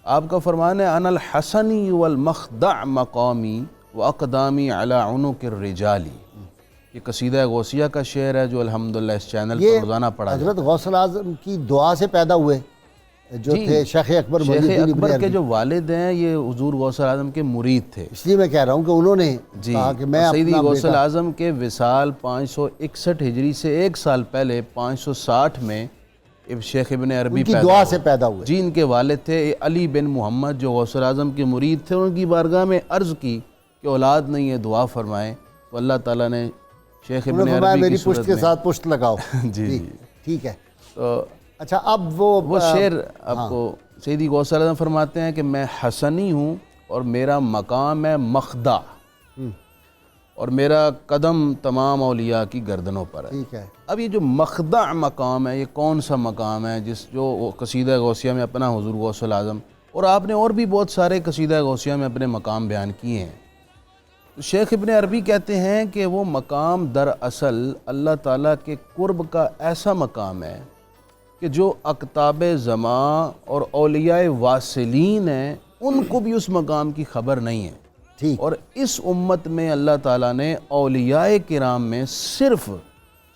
آپ کا فرمان ہے انا الحسنی والمخدع مقامی واقدامی علی عنق الرجالی۔ یہ قصیدہ غوثیہ کا شعر ہے جو الحمدللہ اس چینل پر روزانہ پڑھا جاتا ہے۔ حضرت غوث الاعظم کی دعا سے پیدا ہوئے جو تھے شیخ اکبر شیخ محی الدین ابن اکبر کے عربی، جو والد ہیں یہ حضور غوث الاعظم کے مرید تھے، اس لیے میں کہہ رہا ہوں کہ انہوں نے کہا کہ میں سیدی اپنا غوث بیٹا، الاعظم کے وصال 561 ہجری سے 1 سال پہلے 560 میں شیخ ابن عربی ان کی دعا سے پیدا ہوئے۔ جی، ان کے والد تھے علی بن محمد جو غوث الاعظم کے مرید تھے، ان کی بارگاہ میں عرض کی کہ اولاد نہیں ہے، دعا فرمائیں، تو اللہ تعالیٰ نے شیخ ابن عربی میری کی صورت پشت کے میں ساتھ پشت لگاؤ۔ جی، ٹھیک ہے، تو اچھا، اب وہ شعر آپ کو سیدی غوث الاعظم فرماتے ہیں کہ میں حسنی ہوں اور میرا مقام ہے مخدع، اور میرا قدم تمام اولیاء کی گردنوں پر ہے. ٹھیک ہے. اب یہ جو مخدع مقام ہے، یہ کون سا مقام ہے جو قصیدہ غوثیہ میں اپنا حضور غوث الاعظم، اور آپ نے اور بھی بہت سارے قصیدہ غوثیہ میں اپنے مقام بیان کیے ہیں. شیخ ابن عربی کہتے ہیں کہ وہ مقام دراصل اللہ تعالیٰ کے قرب کا ایسا مقام ہے کہ جو اقطاب زمان اور اولیاء واصلین ہیں ان کو بھی اس مقام کی خبر نہیں ہے. ٹھیک. اور اس امت میں اللہ تعالیٰ نے اولیاء کرام میں صرف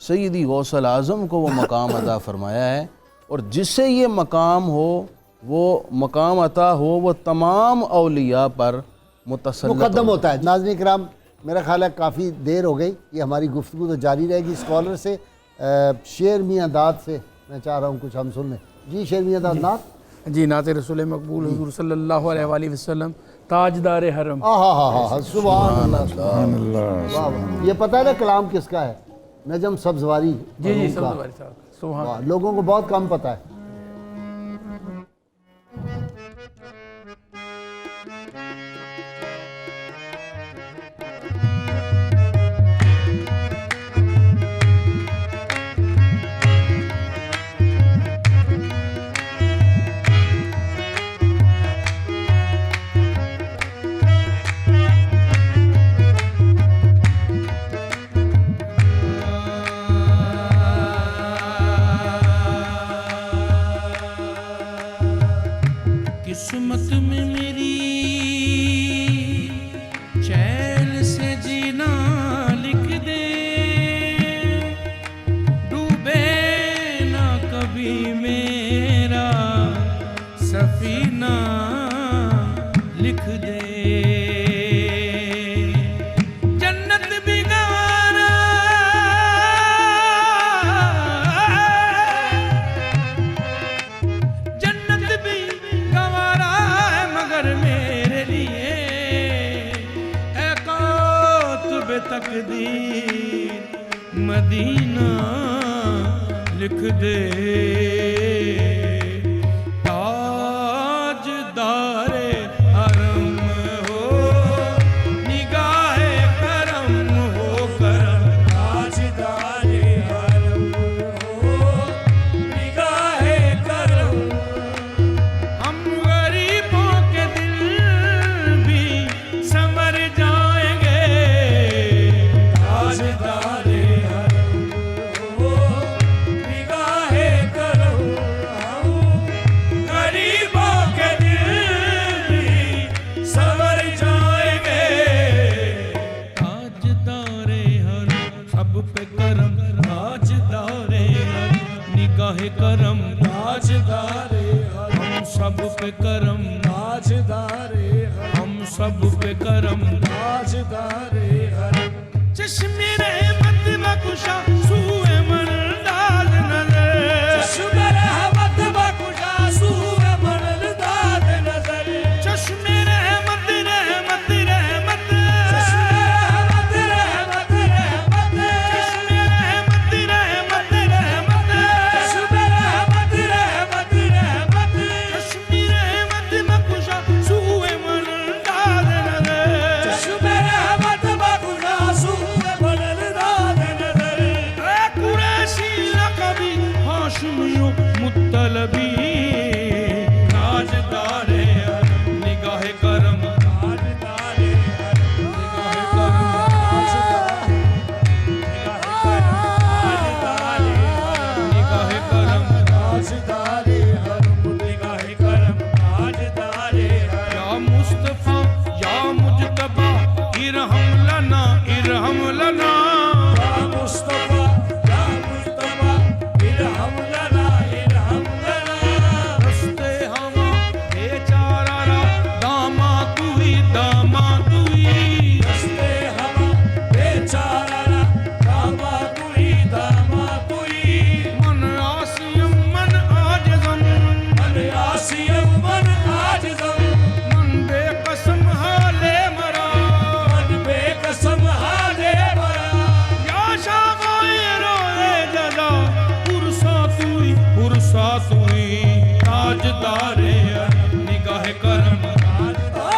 سیدی غوث الاعظم کو وہ مقام عطا فرمایا ہے، اور جس سے یہ مقام ہو، وہ مقام عطا ہو، وہ تمام اولیاء پر متسلط مقدم ہوتا ہے. ناظرین کرام، میرا خیال ہے کافی دیر ہو گئی، یہ ہماری گفتگو تو جاری رہے گی. اسکالر سے شیر میاں داد سے میں چاہ رہا ہوں کچھ ہم سن لیں. جی شیر میاں داد نعت. جی نعت رسول مقبول حضور صلی اللہ علیہ وآلہ وسلم، تاجدار حرم. ہاں سبحان اللہ. یہ پتہ ہے نا کلام کس کا ہے؟ نجم سبزواری. جی جی سبزواری صاحب. سبحان. لوگوں کو بہت کم پتہ ہے. قسمت میں میری چین سے جینا لکھ دے، ڈوبے نہ کبھی میرا سفینہ لکھ دے. جنت بھی گوارا جنت بھی گوارا ہے مگر میرے لیے اے کاتب تقدیر مدینہ لکھ دے. تاجدار حرم ہو نگاہ کرم ہو کرم، تاجدار حرم ہو نگاہ کرم. ہم غریبوں کے دل بھی سنور جائیں گے، تاجدار حرم ہو نگاہ کرم. ہم غریبوں کے دل بھی سنور جائیں گے، تاجدار حرم سب پہ کرم، تاجدار حرم نگاہ کرم، تاجدار ہم سب پہ کرم، تاجدار ہم سب پہ کرم، تاجدار حرم. چشم رحمت بخشا سوئے مرداد نظر، چشم رحمت بخشا سوئے مرداد نظر. چشم رحمت رحمت رحمت، چشم رحمت رحمت رحمت، چشم رحمت رحمت رحمت، چشم رحمت رحمت رحمت، چشم رحمت بخشا سوئے مرداد نظر، چشم رحمت بخشا سوئے مرداد نظر. اے قریشی لقبی ہاشمی مطلبی، تاجدار حرم نگاہ کرم، تاجدار حرم نگاہ کرم، نگاہ کرم، تاجدار حرم نگاہ کرم، تاجدار حرم. یا مصطفیٰ یا مجتبیٰ ارحم لنا ارحم لنا، یا مصطفیٰ یا مجتبیٰ ارحم لنا ارحم لنا. رستے ہوا بیچارہ را داماد ہوئی داماد ہوئی، رستے ہوا بیچارہ را داماد ہوئی داماد ہوئی. من عاصیم من عاجزم، من عاصیم من عاجزم، من بے قسم حالے مرا، من بے قسم حالے مرا. یا شاغائر روئے جدا پرسات ہوئی پرسات ہوئی، تاجدار حرم نگاہ کرم، تاجدار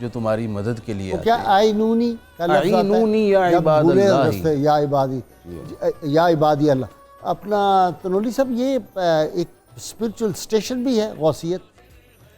جو تمہاری مدد کے لیے وہ کیا آئینونی کا لفظ آتا ہے؟ آئینونی یا جب عباد بھولے اللہ رستے، یا عبادی اللہ. اپنا تنولی صاحب، یہ ایک اسپرچل اسٹیشن بھی ہے غوثیت؟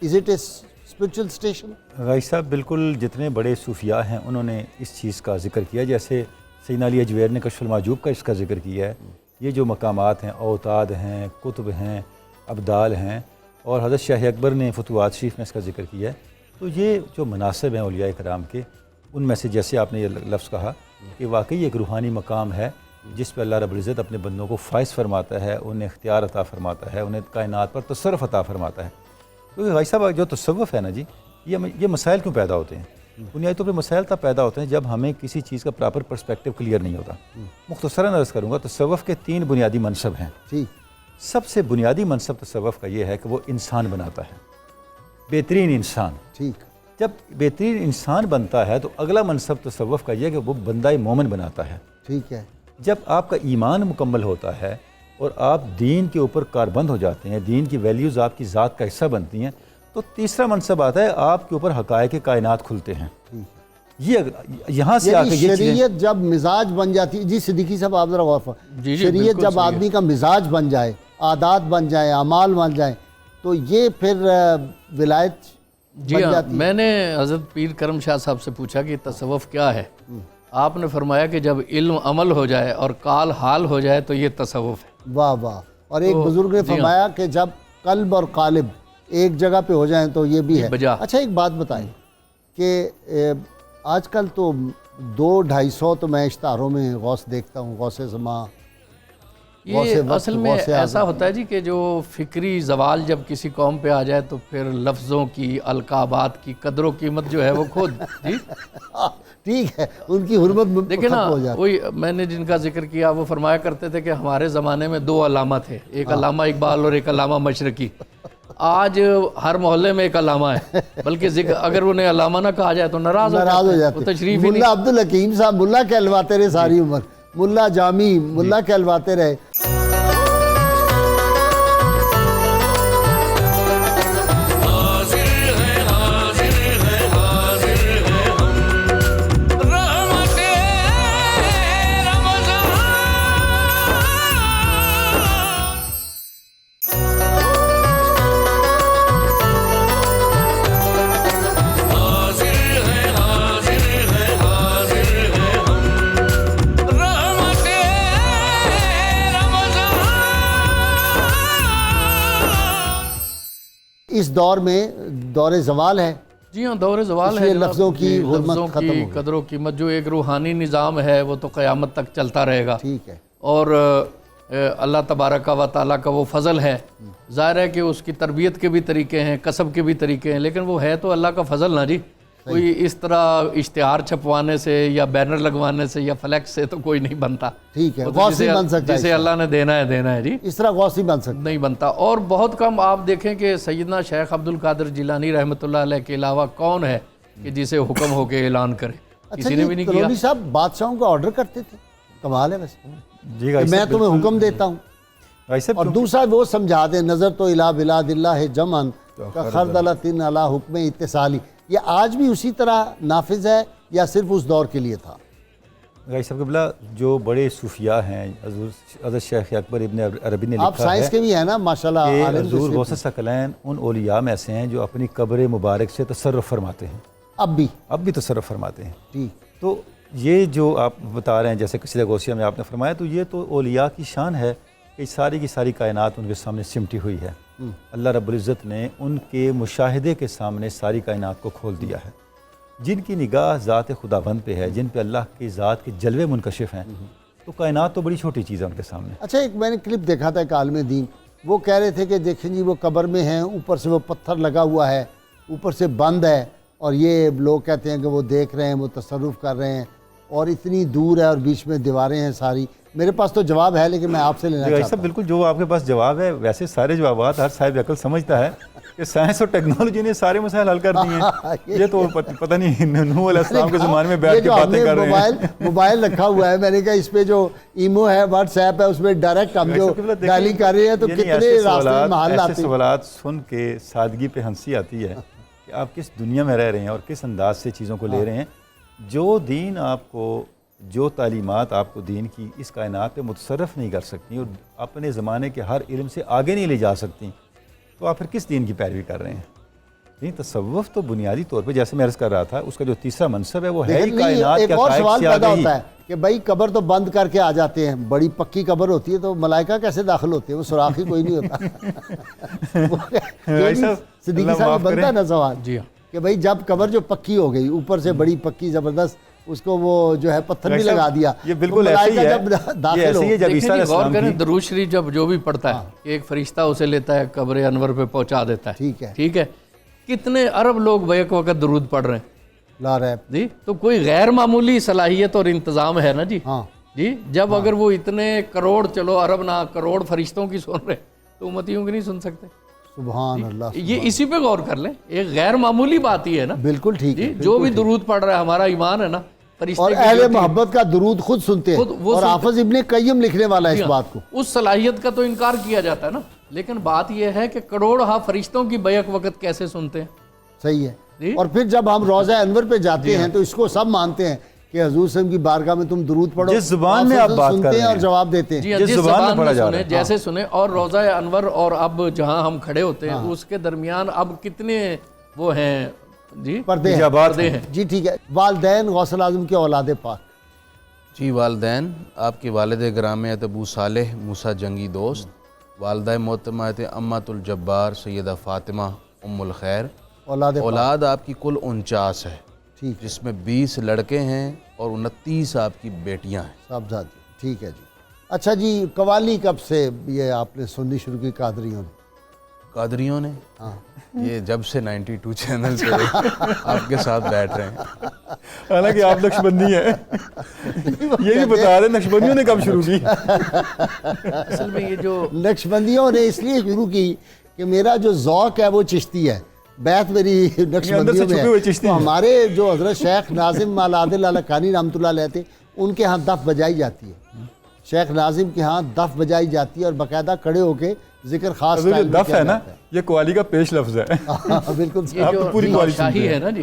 Is it a spiritual station? Ghazi صاحب بالکل جتنے بڑے صوفیاء ہیں انہوں نے اس چیز کا ذکر کیا، جیسے سیدنا علی اجویر نے کشف المحجوب کا اس کا ذکر کیا ہے. یہ جو مقامات ہیں، اوتاد ہیں، کتب ہیں، ابدال ہیں، اور حضرت شاہ اکبر نے فتوحات شریف میں اس کا ذکر کیا ہے. تو یہ جو مناسب ہیں اولیاء کرام کے، ان میں سے جیسے آپ نے یہ لفظ کہا کہ واقعی ایک روحانی مقام ہے جس پہ اللہ رب العزت اپنے بندوں کو فائز فرماتا ہے، انہیں اختیار عطا فرماتا ہے، انہیں کائنات پر تصرف عطا فرماتا ہے. کیونکہ غازی صاحب جو تصوف ہے نا جی، یہ مسائل کیوں پیدا ہوتے ہیں؟ بنیادی طور پہ مسائل تب پیدا ہوتے ہیں جب ہمیں کسی چیز کا پراپر پرسپیکٹو کلیئر نہیں ہوتا. مختصراً عرض کروں گا، تصوف کے 3 بنیادی منصب ہیں. سب سے بنیادی منصب تصوف کا یہ ہے کہ وہ انسان بناتا ہے، بہترین انسان. ٹھیک. جب بہترین انسان بنتا ہے تو اگلا منصب تصوف کا یہ ہے کہ وہ بندہ مومن بناتا ہے. ٹھیک ہے. جب آپ کا ایمان مکمل ہوتا ہے اور آپ دین کے اوپر کاربند ہو جاتے ہیں، دین کی ویلیوز آپ کی ذات کا حصہ بنتی ہیں، تو تیسرا منصب آتا ہے آپ کے اوپر حقائق کائنات کھلتے ہیں. یہ یہاں سے آ کے یہ شریعت جب مزاج بن جاتی ہے، جی صدیقی صاحب آپ ذرا غور فرمائیں، شریعت جب آدمی کا مزاج بن جائے، عادات بن جائیں، اعمال بن جائیں، تو یہ پھر ولایت جی ہاں. میں نے حضرت پیر کرم شاہ صاحب سے پوچھا کہ تصوف کیا ہے. آپ نے فرمایا کہ جب علم عمل ہو جائے اور قال حال ہو جائے تو یہ تصوف ہے. واہ واہ. اور ایک بزرگ نے فرمایا کہ جب قلب اور قالب ایک جگہ پہ ہو جائیں تو یہ بھی ہے. اچھا ایک بات بتائیں کہ آج کل تو 200-250 تو میں اشتہاروں میں غوث دیکھتا ہوں، غوث زمان. یہ اصل میں ایسا ہوتا ہے جی کہ جو فکری زوال جب کسی قوم پہ آ جائے تو پھر لفظوں کی، القابات کی قدر و قیمت جو ہے وہ خود جی ٹھیک ہے، ان کی حرمت دیکھیں نا. وہی میں نے جن کا ذکر کیا وہ فرمایا کرتے تھے کہ ہمارے زمانے میں 2 علامہ تھے، ایک علامہ اقبال اور ایک علامہ مشرقی. آج ہر محلے میں ایک علامہ ہے، بلکہ اگر انہیں علامہ نہ کہا جائے تو ناراض ہو جاتے. تشریف ہی ملا عبدالحکیم صاحب ملا کہلواتے رہے ساری عمر، ملا جامی ملا کہلواتے رہے. اس دور میں دور زوال ہے. جی ہاں، دور زوال ہے. لفظوں کی حرمت ختم ہو گئی، قدر و قیمت جو ایک روحانی نظام ہے وہ تو قیامت تک چلتا رہے گا. ٹھیک ہے. اور اللہ تبارک و تعالیٰ کا وہ فضل ہے. ظاہر ہے کہ اس کی تربیت کے بھی طریقے ہیں، کسب کے بھی طریقے ہیں، لیکن وہ ہے تو اللہ کا فضل نا جی. کوئی اس طرح اشتہار چھپوانے سے یا بینر لگوانے سے یا فلیکس سے تو کوئی نہیں بنتا. ٹھیک ہے، غوثی بن سکتا ہے جسے اللہ نے دینا ہے جی، اس طرح غوثی بن سکتا نہیں بنتا. اور بہت کم آپ دیکھیں کہ سیدنا شیخ عبد القادر جیلانی رحمۃ اللہ علیہ کے علاوہ کون ہے کہ جسے حکم ہو کے اعلان کرے. کسی نے بھی نہیں کیا. تنولی صاحب بادشاہوں کا آرڈر کرتے تھے، کمال ہے ویسے. جی میں تمہیں حکم دیتا ہوں. اور دوسرا وہ سمجھا دیں، نظر تو الہ بلاد اللہ جمعن خردلۃ علی حکم اتصالی. یہ آج بھی اسی طرح نافذ ہے یا صرف اس دور کے لیے تھا؟ غازی صاحب قبلہ جو بڑے صوفیاء ہیں، حضرت شیخ اکبر ابن عربی نے لکھا ہے، آپ سائنس کے بھی ہیں نا ماشاءاللہ، کہ حضور غوث ثقلین ان اولیاء میں سے ہیں جو اپنی قبر مبارک سے تصرف فرماتے ہیں. اب بھی تصرف فرماتے ہیں. ٹھیک. تو یہ جو آپ بتا رہے ہیں جیسے قصیدہ غوثیہ میں آپ نے فرمایا، تو یہ تو اولیاء کی شان ہے کہ ساری کی ساری کائنات ان کے سامنے سمٹی ہوئی ہے. اللہ رب العزت نے ان کے مشاہدے کے سامنے ساری کائنات کو کھول دیا ہے. جن کی نگاہ ذات خداوند پہ ہے، جن پہ اللہ کی ذات کے جلوے منکشف ہیں، تو کائنات تو بڑی چھوٹی چیز ہے ان کے سامنے. اچھا ایک میں نے کلپ دیکھا تھا ایک عالم دین، وہ کہہ رہے تھے کہ دیکھیں جی وہ قبر میں ہیں، اوپر سے وہ پتھر لگا ہوا ہے، اوپر سے بند ہے، اور یہ لوگ کہتے ہیں کہ وہ دیکھ رہے ہیں، وہ تصرف کر رہے ہیں، اور اتنی دور ہے اور بیچ میں دیواریں ہیں ساری. میرے پاس تو جواب ہے لیکن میں آپ سے لینا چاہتا ہوں. بالکل جو آپ کے پاس جواب ہے، ویسے سارے جوابات ہر صاحب عقل سمجھتا ہے کہ سائنس اور ٹیکنالوجی نے سارے مسائل حل کر دیے ہیں. یہ تو پتہ نہیں نوح علیہ السلام کے زمانے میں بیٹھ کے باتیں کر رہے ہیں. موبائل رکھا ہوا ہے، میں نے کہا اس پہ جو ایمو ہے، واٹس ایپ ہے، اس میں ڈائریکٹ ہم جو ڈائلنگ کر رہے ہیں تو کتنے راستے محل آتے ہیں. ایسے سوالات سن کے سادگی پہ ہنسی آتی ہے کہ آپ کس دنیا میں رہ رہے ہیں اور کس انداز سے چیزوں کو لے رہے ہیں. جو دین آپ کو، جو تعلیمات آپ کو دین کی اس کائنات پہ متصرف نہیں کر سکتی اور اپنے زمانے کے ہر علم سے آگے نہیں لے جا سکتی، تو آپ پھر کس دین کی پیروی کر رہے ہیں؟ نہیں، تصوف تو بنیادی طور پہ جیسے میں عرض کر رہا تھا، اس کا جو تیسرا منصب ہے وہ ہے ہی کائنات ایک کے اور حقائق سوال سے پیدا آگہی. ہوتا ہے کہ بھائی قبر تو بند کر کے آ جاتے ہیں، بڑی پکی قبر ہوتی ہے تو ملائکہ کیسے داخل ہوتے ہیں؟ وہ سوراخ ہی کوئی نہیں ہوتا. صدیقی صاحب بنتا ہے نا سوال جی ہاں کہ بھائی جب قبر جو پکی ہو گئی، اوپر سے بڑی پکی زبردست، اس کو وہ جو ہے پتھر بھی لگا دیا، یہ بالکل ایسے ہی ہے، یہ ایسے ہی ہے. جب عیسیٰ علیہ غور السلام کریں، کی درود شریف جب جو بھی پڑھتا ہے کہ ایک فرشتہ اسے لیتا ہے قبر انور پہ پہنچا دیتا ہے. ٹھیک ہے، ٹھیک ہے، کتنے ارب لوگ بیک وقت درود پڑھ رہے ہیں لا ریب. جی. تو کوئی غیر معمولی صلاحیت اور انتظام ہے نا جی. ہاں جی جب اگر وہ اتنے کروڑ، چلو ارب نہ کروڑ فرشتوں کی سن رہے تو امتیوں کی نہیں سن سکتے. سبحان اللہ. یہ اسی پہ غور کر لیں، ایک غیر معمولی بات ہی ہے نا بالکل ٹھیک ہے. جی. جو بھی درود پڑھ رہا ہے، ہمارا ایمان ہے نا فرشتے اور کی اہل ہوتی ہے. محبت کا درود خود سنتے ہیں، خود وہ اور سنتے حافظ ابن قیم لکھنے والا ہے اس بات کو. اس صلاحیت کا تو انکار کیا جاتا ہے نا، لیکن بات یہ ہے کہ کروڑ فرشتوں کی بیک وقت کیسے سنتے ہیں. صحیح ہے. جی. اور پھر جب ہم روضہ انور پہ جاتے ہیں تو اس کو سب مانتے ہیں کہ حضور صلی اللہ علیہ وسلم کی بارگاہ میں تم درود پڑھو، جس زبان میں آپ بات کر سنتے رہے ہیں اور ہیں، جواب دیتے ہیں. جی ہاں، جس جس زبان میں زبان پڑھا میں جا رہا سنیں، ہے. جیسے سنیں. اور روضہ انور اور اب جہاں ہم کھڑے ہوتے ہیں اس کے درمیان اب کتنے وہ ہیں جی پردے ہیں. اجابات پردے ہیں. جی ٹھیک ہے. والدین غوث اعظم کے اولاد پاک. جی والدین، آپ کے والد گرامی ابو صالح موسیٰ جنگی دوست، والدہ محترمہ امت الجبار سیدہ فاطمہ ام الخیر. اولاد پاک. اولاد آپ کی کل 49 ہے، ٹھیک ہے. جس میں 20 لڑکے ہیں اور 29 آپ کی بیٹیاں ہیں. صاحبزادی. ٹھیک ہے جی. اچھا جی، قوالی کب سے یہ آپ نے سننی شروع کی قادریوں نے؟ قادریوں نے ہاں یہ جب سے 92 چینل پہ آپ کے ساتھ بیٹھ رہے ہیں. حالانکہ آپ نقشبندی ہیں، یہ بھی بتا رہے نقشبندیوں نے کب شروع کی. اصل میں یہ جو نقشبندیوں نے اس لیے شروع کی کہ میرا جو ذوق ہے وہ چشتی ہے، بیت میری نقشبندیوں میں ہے. تو ہمارے جو حضرت شیخ ناظم مالعادل علقانی رحمۃ اللہ علیہ تھے، ان کے ہاں دف بجائی جاتی ہے. شیخ ناظم کے ہاں دف بجائی جاتی ہے اور باقاعدہ کھڑے ہو کے ذکر خاص جو دف ہے نا، یہ قوالی کا پیش لفظ ہے. بالکل. یہ جو پوری قوالی نوشاہی سنتے ہے نا جی،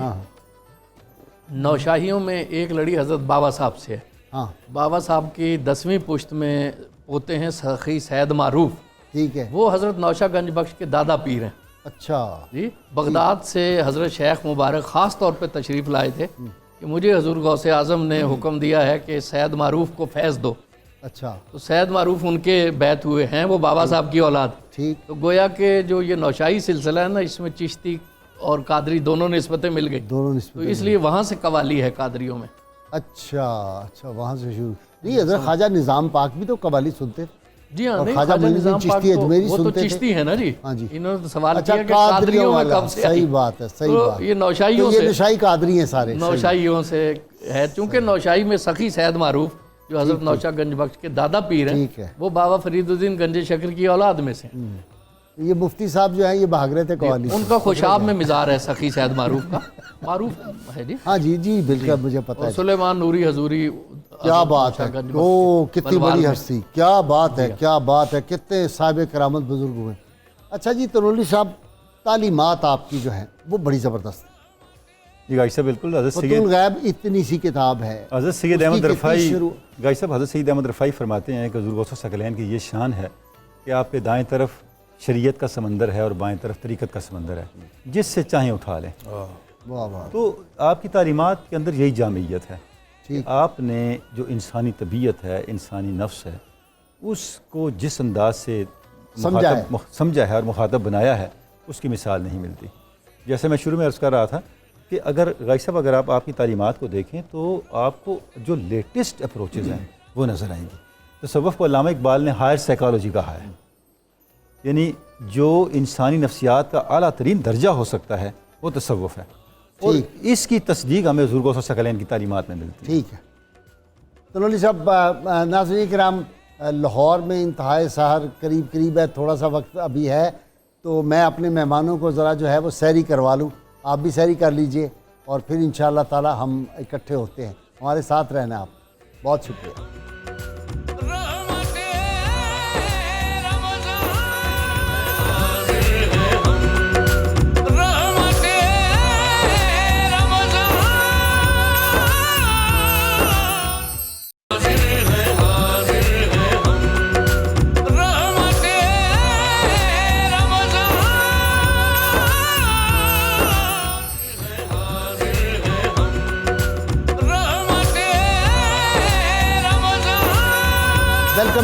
نوشاہیوں میں ایک لڑی حضرت بابا صاحب سے ہے. ہاں بابا صاحب کی 10ویں پشت میں پوتے ہیں سخی سید معروف. ٹھیک ہے. وہ حضرت نوشہ گنج بخش کے دادا پیر ہیں. اچھا جی. بغداد سے حضرت شیخ مبارک خاص طور پہ تشریف لائے تھے کہ مجھے حضور غوث اعظم نے حکم دیا ہے کہ سید معروف کو فیض دو. اچھا تو سید معروف ان کے بیت ہوئے ہیں، وہ بابا صاحب کی اولاد. ٹھیک. تو گویا کہ جو یہ نوشاہی سلسلہ ہے نا، اس میں چشتی اور قادری دونوں نسبتیں مل گئی، دونوں تو نسبت. اس لیے وہاں سے قوالی ہے قادریوں میں. اچھا اچھا، وہاں سے شروع. نہیں، حضرت خواجہ نظام پاک بھی تو قوالی سنتے تھے. جی ہاں. اور نہیں، خواجہ خواجہ معین نظام الدین پاک چشتی تو اجمیری وہ تو سنتے تھے. چشتی ہے نا جی. ہاں جی. انہوں نے سوال اچھا، کیا کہ قادریوں میں والا. کب سے صحیح آئی؟ بات ہے، صحیح تو بات. یہ نوشاہیوں تو یہ سے، نشائی قادری ہیں سارے. نوشاہیوں سے ہے، چونکہ نوشاہی میں سخی سید معروف جو حضرت نوشہ گنج بخش کے دادا پیر ہیں، ٹھیک ہے. وہ بابا فرید الدین گنج شکر کی اولاد میں سے. یہ مفتی صاحب جو ہیں یہ بھاگ رہے تھے قوالی سے. ان کا خوشاب میں مزار ہے سخی سید معروف کا. معروف ہے جی. ہاں جی جی بالکل مجھے پتہ اور ہے. سلیمان نوری حضوری. کیا بات ہے، او کتنی بڑی ہستی. کیا بات ہے، کیا بات ہے، کتنے صاحب کرامت بزرگ ہوئے. اچھا جی تنولی صاحب، تعلیمات آپ کی جو ہیں وہ بڑی زبردست ہے. جی گائی صاحب بالکل. حضرت فتح سید الغیب اتنی سی کتاب ہے. حضرت سید اس کی احمد کتنی رفاعی شروع. گائی صاحب حضرت سید احمد رفاعی فرماتے ہیں کہ حضور غوث ثقلین کی یہ شان ہے کہ آپ کے دائیں طرف شریعت کا سمندر ہے اور بائیں طرف طریقت کا سمندر ہے، جس سے چاہیں اٹھا لیں. واہ واہ. تو آپ کی تعلیمات کے اندر یہی جامعیت ہے کہ ٹھیک. آپ نے جو انسانی طبیعت ہے، انسانی نفس ہے، اس کو جس انداز سے سمجھا ہے اور مخاطب بنایا ہے، اس کی مثال نہیں ملتی. جیسے میں شروع میں عرض کر رہا تھا کہ اگر غائی صاحب اگر آپ کی تعلیمات کو دیکھیں تو آپ کو جو لیٹسٹ اپروچز ہیں وہ نظر آئیں گی. تصوف کو علامہ اقبال نے ہائر سائیکالوجی کہا ہے، یعنی جو انسانی نفسیات کا اعلیٰ ترین درجہ ہو سکتا ہے وہ تصوف ہے، اور اس کی تصدیق ہمیں حضور غوث ثقلین کی تعلیمات میں ملتی ہے. ٹھیک ہے. تنولی صاحب، ناظرین کرام، لاہور میں انتہائے سحر قریب ہے، تھوڑا سا وقت ابھی ہے، تو میں اپنے مہمانوں کو ذرا جو ہے وہ سحری کروا لوں. آپ بھی سحری کر لیجئے اور پھر انشاءاللہ تعالی ہم اکٹھے ہوتے ہیں. ہمارے ساتھ رہنا آپ. بہت شکریہ. رحمت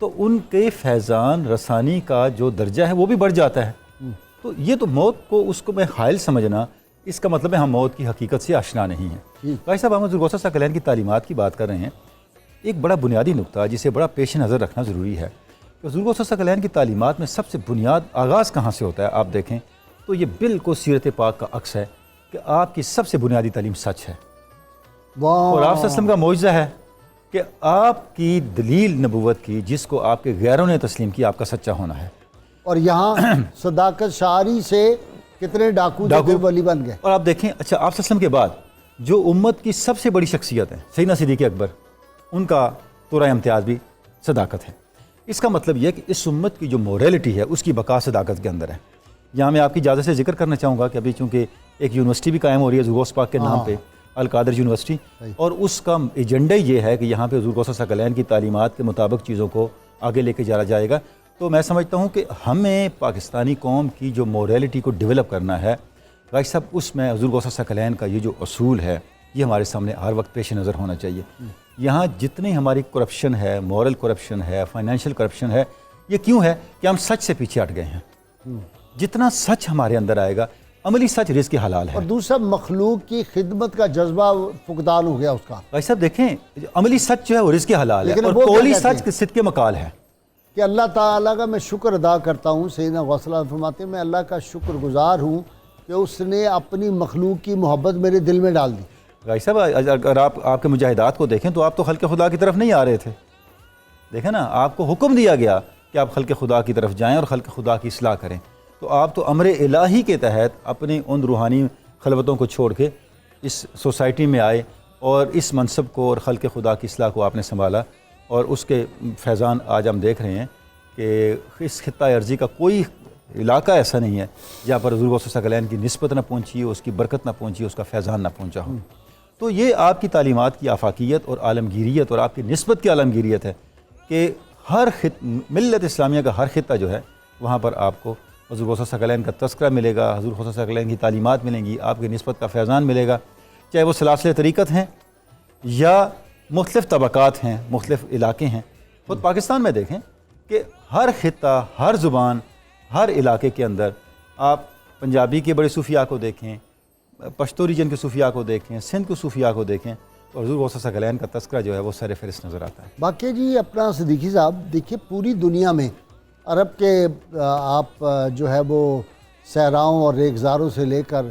تو ان کے فیضان رسانی کا جو درجہ ہے وہ بھی بڑھ جاتا ہے. تو یہ تو موت کو اس کو میں حائل سمجھنا، اس کا مطلب ہے ہم موت کی حقیقت سے آشنا نہیں ہیں. بھائی صاحب، ہم حضور غوث ثقلین کی تعلیمات کی بات کر رہے ہیں. ایک بڑا بنیادی نقطہ جسے بڑا پیش نظر رکھنا ضروری ہے کہ حضور غوث ثقلین کی تعلیمات میں سب سے بنیاد آغاز کہاں سے ہوتا ہے. آپ دیکھیں تو یہ بالکل سیرت پاک کا عکس ہے کہ آپ کی سب سے بنیادی تعلیم سچ ہے. اور آپ صلی اللہ علیہ وسلم کا معجزہ ہے کہ آپ کی دلیل نبوت کی جس کو آپ کے غیروں نے تسلیم کی، آپ کا سچا ہونا ہے. اور یہاں صداقت شعاری سے کتنے ڈاکو ولی بن گئے. اور آپ دیکھیں، اچھا، آپ صلی اللہ علیہ وسلم کے بعد جو امت کی سب سے بڑی شخصیت ہے سیدنا صدیق اکبر، ان کا تورہ امتیاز بھی صداقت ہے. اس کا مطلب یہ کہ اس امت کی جو موریلٹی ہے اس کی بقا صداقت کے اندر ہے. یہاں میں آپ کی اجازت سے ذکر کرنا چاہوں گا کہ ابھی چونکہ ایک یونیورسٹی بھی قائم ہو رہی ہے حضور غوث پاک کے نام پہ، القادر یونیورسٹی، اور اس کا ایجنڈا یہ ہے کہ یہاں پہ حضور غوث ثقلین کی تعلیمات کے مطابق چیزوں کو آگے لے کے جانا جائے گا. تو میں سمجھتا ہوں کہ ہمیں پاکستانی قوم کی جو موریلٹی کو ڈیولپ کرنا ہے، بھائی صاحب، اس میں حضور غوث ثقلین کا یہ جو اصول ہے یہ ہمارے سامنے ہر وقت پیش نظر ہونا چاہیے. یہاں جتنی ہماری کرپشن ہے، مورل کرپشن ہے، فائنینشیل کرپشن ہے، یہ کیوں ہے کہ ہم سچ سے پیچھے ہٹ گئے ہیں. جتنا سچ ہمارے اندر آئے گا، عملی سچ رزق حلال ہے. اور دوسرا مخلوق کی خدمت کا جذبہ فقدان ہو گیا اس کا. بھائی صاحب دیکھیں، عملی سچ جو ہے وہ رزق حلال ہے، لیکن اور وہ کیا قولی کہتے سچ صدق مقال ہے. کہ اللہ تعالیٰ کا میں شکر ادا کرتا ہوں. سیدنا غوث اللہ فرماتے ہیں میں اللہ کا شکر گزار ہوں کہ اس نے اپنی مخلوق کی محبت میرے دل میں ڈال دی. بھائی صاحب، اگر آپ کے مجاہدات کو دیکھیں تو آپ تو خلق خدا کی طرف نہیں آ رہے تھے. دیکھیں نا، آپ کو حکم دیا گیا کہ آپ خلق خدا کی طرف جائیں اور خلق خدا کی اصلاح کریں. تو آپ تو امر الہی کے تحت اپنی ان روحانی خلوتوں کو چھوڑ کے اس سوسائٹی میں آئے اور اس منصب کو اور خلق خدا کی اصلاح کو آپ نے سنبھالا. اور اس کے فیضان آج ہم دیکھ رہے ہیں کہ اس خطہ ارضی کا کوئی علاقہ ایسا نہیں ہے جہاں پر حضور غوث ثقلین کی نسبت نہ پہنچی ہو، اس کی برکت نہ پہنچی ہو، اس کا فیضان نہ پہنچا ہو. تو یہ آپ کی تعلیمات کی آفاقیت اور عالمگیریت اور آپ کی نسبت کی عالمگیریت ہے کہ ہر ملت اسلامیہ کا ہر خطہ جو ہے وہاں پر آپ کو حضور غوث ثقلین کا تذکرہ ملے گا، حضور غوث ثقلین کی تعلیمات ملیں گی، آپ کی نسبت کا فیضان ملے گا، چاہے وہ سلاسل طریقت ہیں یا مختلف طبقات ہیں، مختلف علاقے ہیں. خود پاکستان میں دیکھیں کہ ہر خطہ، ہر زبان، ہر علاقے کے اندر آپ پنجابی کے بڑے صوفیاء کو دیکھیں، پشتو ریجن کے صوفیاء کو دیکھیں، سندھ کے صوفیاء کو دیکھیں، اور حضور غوث ثقلین کا تذکرہ جو ہے وہ سر فہرست نظر آتا ہے. باقی جی اپنا صدیقی صاحب دیکھیے پوری دنیا میں عرب کے آپ جو ہے وہ صحراؤں اور ریگزاروں سے لے کر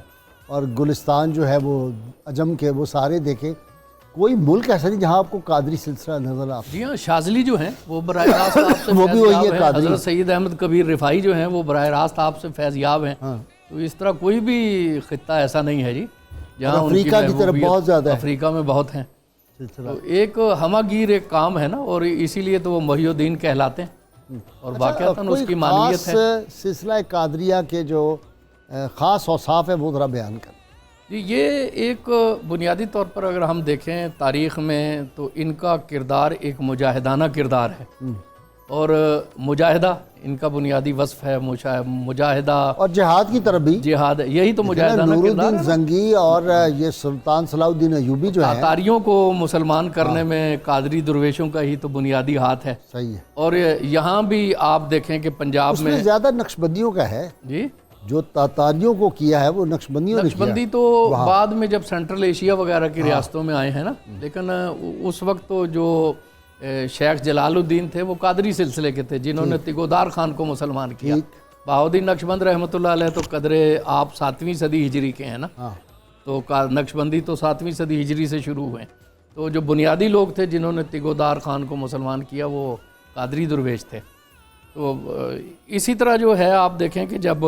اور گلستان جو ہے وہ عجم کے وہ سارے دیکھیں، کوئی ملک ایسا نہیں جہاں آپ کو قادری سلسلہ نظر آتا. جی ہاں، شاذلی جو ہیں وہ براہ راست آپ سے وہ بھی وہی ہے فیض یاب ہیں. قادری. حضرت سید احمد کبیر رفاعی جو ہیں وہ براہ راست آپ سے فیض یاب ہیں. تو اس طرح کوئی بھی خطہ ایسا نہیں ہے جی جہاں ان افریقہ کی طرف بہت زیادہ ہے. افریقہ میں بہت ہیں. سلسلہ تو ایک ہمہ گیر ایک کام ہے نا، اور اسی لیے تو وہ محی الدین کہلاتے ہیں، اور واقعتاً اس کی معنویت ہے. سلسلہ قادریہ کے جو خاص اوصاف ہے وہ ذرا بیان کر. جی یہ ایک بنیادی طور پر اگر ہم دیکھیں تاریخ میں تو ان کا کردار ایک مجاہدانہ کردار ہے، اور مجاہدہ ان کا بنیادی وصف ہے. مجاہدہ اور جہاد کی طرف بھی جہاد، یہی تو مجاہدانہ نور کردار الدین ہے. زنگی اور یہ سلطان صلاح الدین ایوبی جو ہے تاتاریوں کو مسلمان کرنے میں قادری درویشوں کا ہی تو بنیادی ہاتھ ہے. صحیح ہے. اور یہاں بھی آپ دیکھیں کہ پنجاب اس میں میں زیادہ نقشبندیوں کا ہے. جی جو تاتاریوں کو کیا ہے وہ نقشبندیوں نے کیا. نقشبندی تو بعد میں جب سینٹرل ایشیا وغیرہ کی ریاستوں میں آئے ہیں نا، لیکن اس وقت تو جو شیخ جلال الدین تھے وہ قادری سلسلے کے تھے جنہوں نے تگودار خان کو مسلمان کیا. بہاؤدین نقشبند رحمۃ اللہ علیہ تو قدر آپ 7ویں صدی ہجری کے ہیں نا، تو نقشبندی تو 7ویں صدی ہجری سے شروع ہوئے. تو جو بنیادی لوگ تھے جنہوں نے تگودار خان کو مسلمان کیا وہ قادری درویش تھے. تو اسی طرح جو ہے آپ دیکھیں کہ جب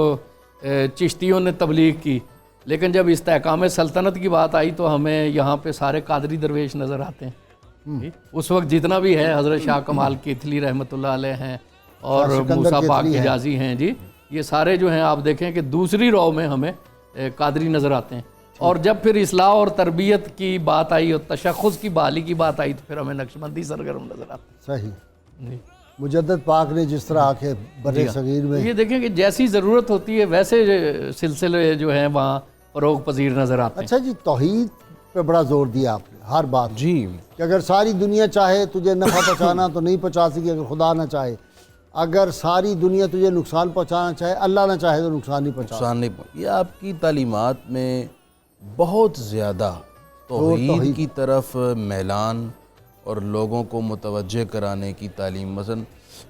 چشتیوں نے تبلیغ کی، لیکن جب استحکام سلطنت کی بات آئی تو ہمیں یہاں پہ سارے قادری درویش نظر آتے ہیں. اس وقت جتنا بھی ہے حضرت شاہ کمال کیتلی رحمۃ اللہ علیہ ہیں اور موسیٰ پاک حجازی ہیں، جی یہ سارے جو ہیں آپ دیکھیں کہ دوسری رو میں ہمیں قادری نظر آتے ہیں. اور جب پھر اصلاح اور تربیت کی بات آئی اور تشخص کی بحالی کی بات آئی تو پھر ہمیں نقشبندی سرگرم نظر آتے ہیں. صحیح. مجدد پاک نے جس طرح آکے برِ صغیر میں یہ دیکھیں کہ جیسی ضرورت ہوتی ہے ویسے سلسلے جو ہیں وہاں فروغ پذیر نظر آتے ہیں. اچھا جی، توحید پہ بڑا زور دیا آپ نے ہر بات جی کہ اگر ساری دنیا چاہے تجھے نفع پہنچانا تو نہیں پہنچا سکے اگر خدا نہ چاہے، اگر ساری دنیا تجھے نقصان پہنچانا چاہے اللہ نہ چاہے تو نقصان نہیں پہنچا نقصان نہیں یہ آپ کی تعلیمات میں بہت زیادہ توحید کی طرف میلان اور لوگوں کو متوجہ کرانے کی تعلیم، مثلا